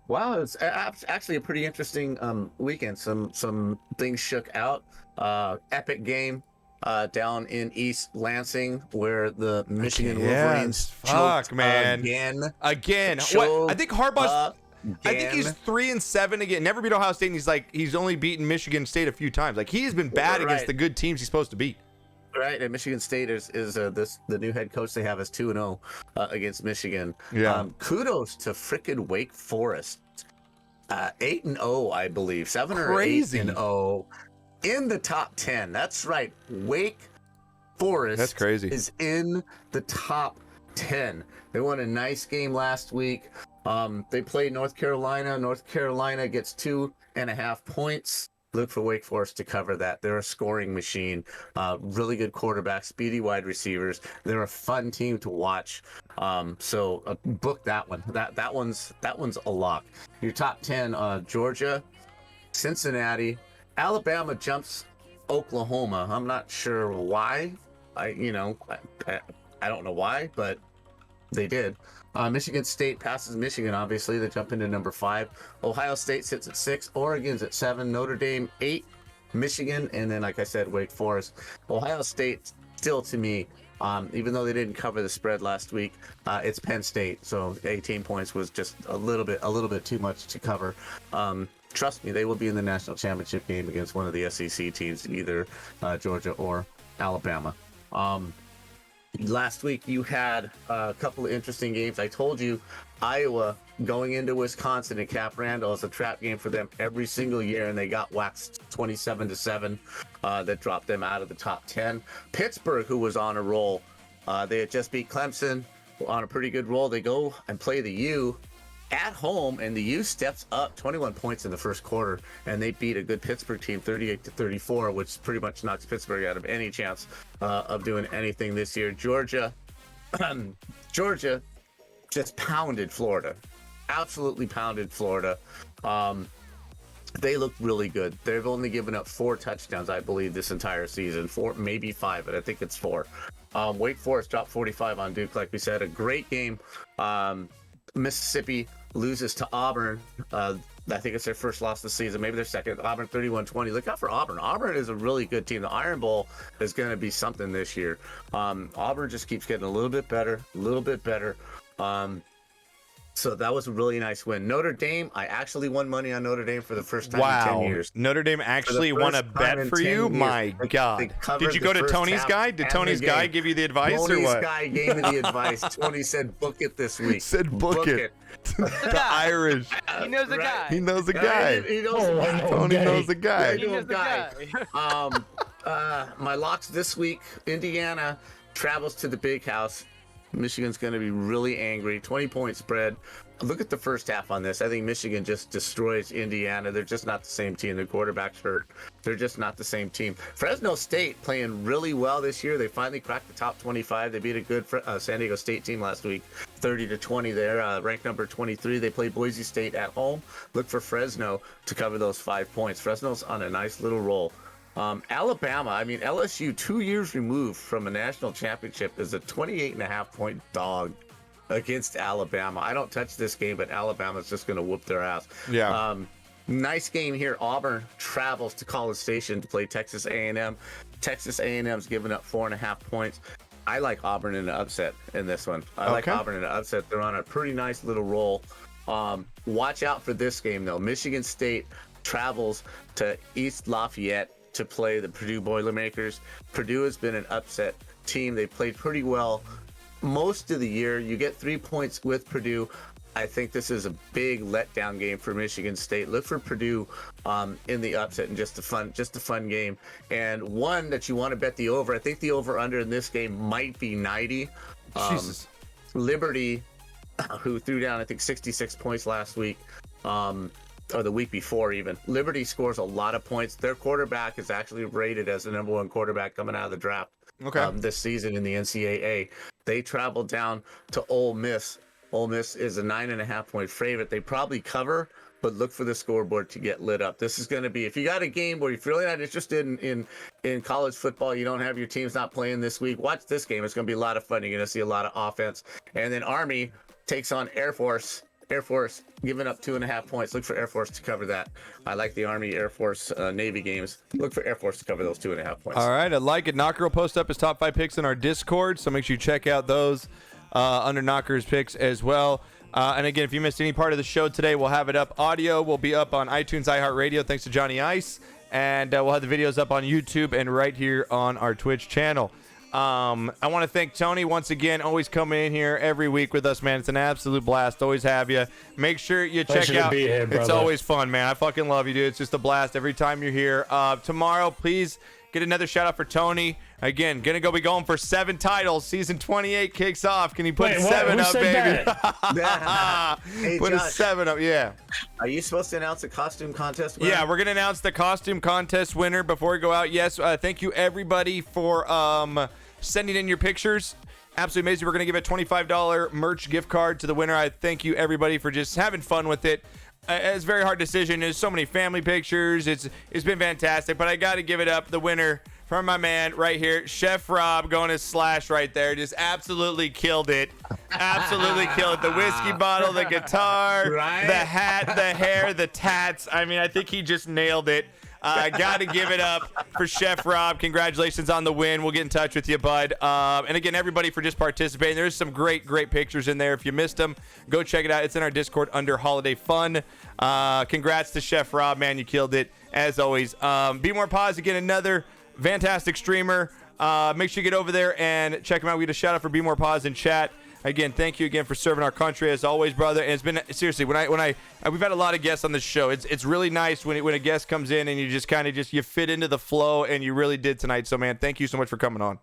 Wow, it's actually a pretty interesting weekend. Some things shook out. Epic game down in East Lansing where the Michigan Wolverines choked Again. Choked What? I think Harbaugh's. I think again. he's 3-7 again. Never beat Ohio State. And he's only beaten Michigan State a few times. Like he's been bad against the good teams he's supposed to beat. Right, and Michigan State is the new head coach they have is 2-0 against Michigan. Yeah. Kudos to frickin' Wake Forest, 8-0 I believe, 7 or Crazy. 8-0 in the top 10. That's right, Wake Forest. That's crazy. Is in the top 10. They won a nice game last week. They played North Carolina. North Carolina gets 2.5 points. Look for Wake Forest to cover that. They're a scoring machine. Really good quarterback, speedy wide receivers. They're a fun team to watch. So book that one. That one's a lock. Your top 10: Georgia, Cincinnati, Alabama jumps Oklahoma. I'm not sure why. I don't know why, but they did. Michigan State passes Michigan, obviously. They jump into number 5. Ohio State sits at 6. Oregon's at 7. Notre Dame 8. Michigan, and then, like I said, Wake Forest. Ohio State, still to me, even though they didn't cover the spread last week, it's Penn State. So 18 points was just a little bit too much to cover. Trust me, they will be in the national championship game against one of the SEC teams, either Georgia or Alabama. Last week you had a couple of interesting games. I told you Iowa going into Wisconsin and Cap Randall is a trap game for them every single year, and they got waxed 27-7. That dropped them out of the top 10. Pittsburgh, who was on a roll, they had just beat Clemson on a pretty good roll. They go and play the U at home, and the U steps up 21 points in the first quarter, and they beat a good Pittsburgh team 38-34, which pretty much knocks Pittsburgh out of any chance of doing anything this year. Georgia just pounded Florida, absolutely pounded Florida. They look really good. They've only given up 4 touchdowns, I believe, this entire season. 4, maybe 5, but I think it's 4. Wake Forest dropped 45 on Duke, like we said. A great game. Mississippi loses to Auburn. I think it's their first loss of the season, maybe their second. Auburn 31-20. Look out for Auburn. Auburn is a really good team. The Iron Bowl is going to be something this year. Auburn just keeps getting a little bit better. So that was a really nice win. Notre Dame, I actually won money on Notre Dame for the first time in 10 years. Notre Dame actually won a bet for you? My God. Did you go to Tony's guy? Did Tony's guy give you the advice or what? Tony's guy gave me the advice. Tony said, book it this week. Said book it. The Irish. He knows the guy. He knows the guy. He knows the guy. Tony knows the guy. He knows the guy. My locks this week: Indiana travels to the Big House. Michigan's going to be really angry. 20-point spread. Look at the first half on this. I think Michigan just destroys Indiana. They're just not the same team. Their quarterback's hurt. They're just not the same team. Fresno State playing really well this year. They finally cracked the top 25. They beat a good San Diego State team last week, 30-20 there. Ranked number 23. They play Boise State at home. Look for Fresno to cover those 5 points. Fresno's on a nice little roll. Alabama, I mean, LSU, 2 years removed from a national championship, is a 28.5-point dog against Alabama. I don't touch this game, but Alabama's just going to whoop their ass. Yeah. Nice game here. Auburn travels to College Station to play Texas A&M. Texas A&M's giving up 4.5 points. I like Auburn in an upset in this one. I like Auburn in an upset. They're on a pretty nice little roll. Watch out for this game, though. Michigan State travels to East Lafayette to play the Purdue Boilermakers. Purdue has been an upset team. They played pretty well most of the year. You get 3 points with Purdue. I think this is a big letdown game for Michigan State. Look for Purdue in the upset and just a fun game. And one that you want to bet the over. I think the over under in this game might be 90. Jesus. Liberty, who threw down I think 66 points last week. Or the week before even. Liberty scores a lot of points. Their quarterback is actually rated as the number 1 quarterback coming out of the draft this season in the NCAA. They travel down to Ole Miss. Ole Miss is a 9.5-point favorite. They probably cover, but look for the scoreboard to get lit up. This is going to be, if you got a game where you're really not interested in college football, you don't have your teams not playing this week, watch this game. It's going to be a lot of fun. You're going to see a lot of offense. And then Army takes on Air Force. Air Force giving up 2.5 points. Look for Air Force to cover that. I like the Army, Air Force, Navy games. Look for Air Force to cover those 2.5 points. All right, I like it. Knocker will post up his top 5 picks in our Discord, so make sure you check out those under Knocker's picks as well. And again, if you missed any part of the show today, we'll have it up. Audio will be up on iTunes, iHeartRadio, thanks to Johnny Ice. And we'll have the videos up on YouTube and right here on our Twitch channel. I want to thank Tony once again, always coming in here every week with us, man. It's an absolute blast. Always have you. Make sure you check out. It's always fun, man. I fucking love you, dude. It's just a blast every time you're here. Tomorrow, please get another shout out for Tony. Again, gonna be going for 7 titles. Season 28 kicks off. Can you put 7 up, baby? Hey, put Josh, a 7 up, yeah. Are you supposed to announce the costume contest winner? Yeah, we're gonna announce the costume contest winner before we go out. Yes, thank you everybody for sending in your pictures. Absolutely amazing. We're going to give a $25 merch gift card to the winner. I thank you everybody for just having fun with it. It's a very hard decision. There's so many family pictures. It's been fantastic, but I got to give it up. The winner from my man right here, Chef Rob, going to slash right there. Just absolutely killed it. Absolutely killed it. The whiskey bottle, the guitar, the hat, the hair, the tats. I mean, I think he just nailed it. Got to give it up for Chef Rob. Congratulations on the win. We'll get in touch with you, bud. And again, everybody for just participating. There's some great pictures in there. If you missed them, go check it out. It's in our Discord under Holiday Fun. Congrats to Chef Rob, man. You killed it, as always. Be More Pause, again, another fantastic streamer. Make sure you get over there and check him out. We get a shout out for Be More Pause in chat. Again, thank you again for serving our country as always, brother. And it's been seriously when we've had a lot of guests on this show. It's really nice when a guest comes in and you just kind of you fit into the flow, and you really did tonight. So man, thank you so much for coming on.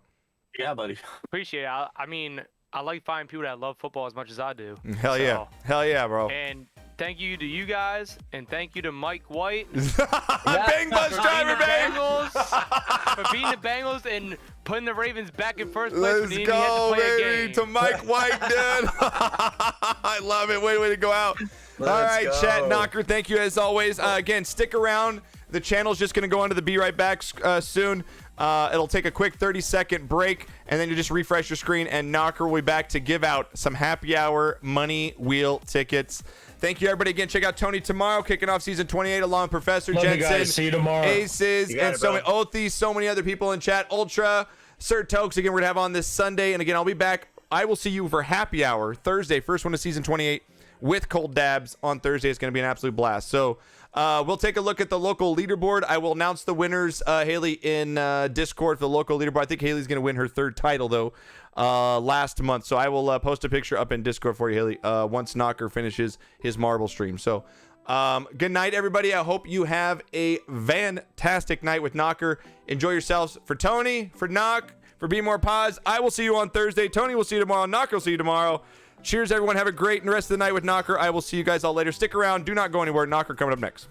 Yeah, buddy. Appreciate it. I mean, I like finding people that love football as much as I do. Hell yeah, bro. And thank you to you guys, and thank you to Mike White. Bang bus driver, bang! For beating the Bengals and putting the Ravens back in first place. Let's go, baby, to Mike White, dude. I love it. Way to go out. All right, chat Knocker, thank you as always. Again, stick around. The channel's just going to go onto the Be Right Back soon. It'll take a quick 30-second break, and then you just refresh your screen, and Knocker will be back to give out some happy hour money wheel tickets. Thank you, everybody. Again, check out Tony tomorrow, kicking off season 28 along with Professor Love Jensen, you guys. See you tomorrow. Aces, and so many Othis, so many other people in chat. Ultra, Sir Tokes, again, we're going to have on this Sunday. And again, I'll be back. I will see you for happy hour Thursday, first one of season 28 with Cold Dabs on Thursday. It's going to be an absolute blast. So we'll take a look at the local leaderboard. I will announce the winners, Haley, in Discord for the local leaderboard. I think Haley's going to win her 3rd title, though, last month. So I will post a picture up in Discord for you, Haley, once Knocker finishes his marble stream. So Good night, everybody. I hope you have a fantastic night with Knocker. Enjoy yourselves. For Tony, for Knock, for Be More Pause, I will see you on Thursday. Tony will see you tomorrow. Knocker will see you tomorrow. Cheers, everyone. Have a great rest of the night with Knocker. I will see you guys all later. Stick around. Do not go anywhere. Knocker coming up next.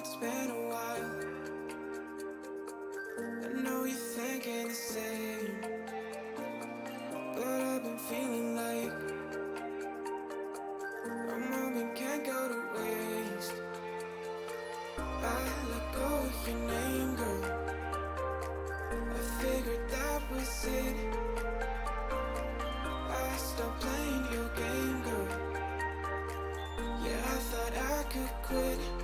It's been a while. I know you're thinking the same, but I've been feeling like a moment can't go to waste. I let go of your name, girl. I figured that was it. I stopped playing your game, girl. Yeah, I thought I could quit.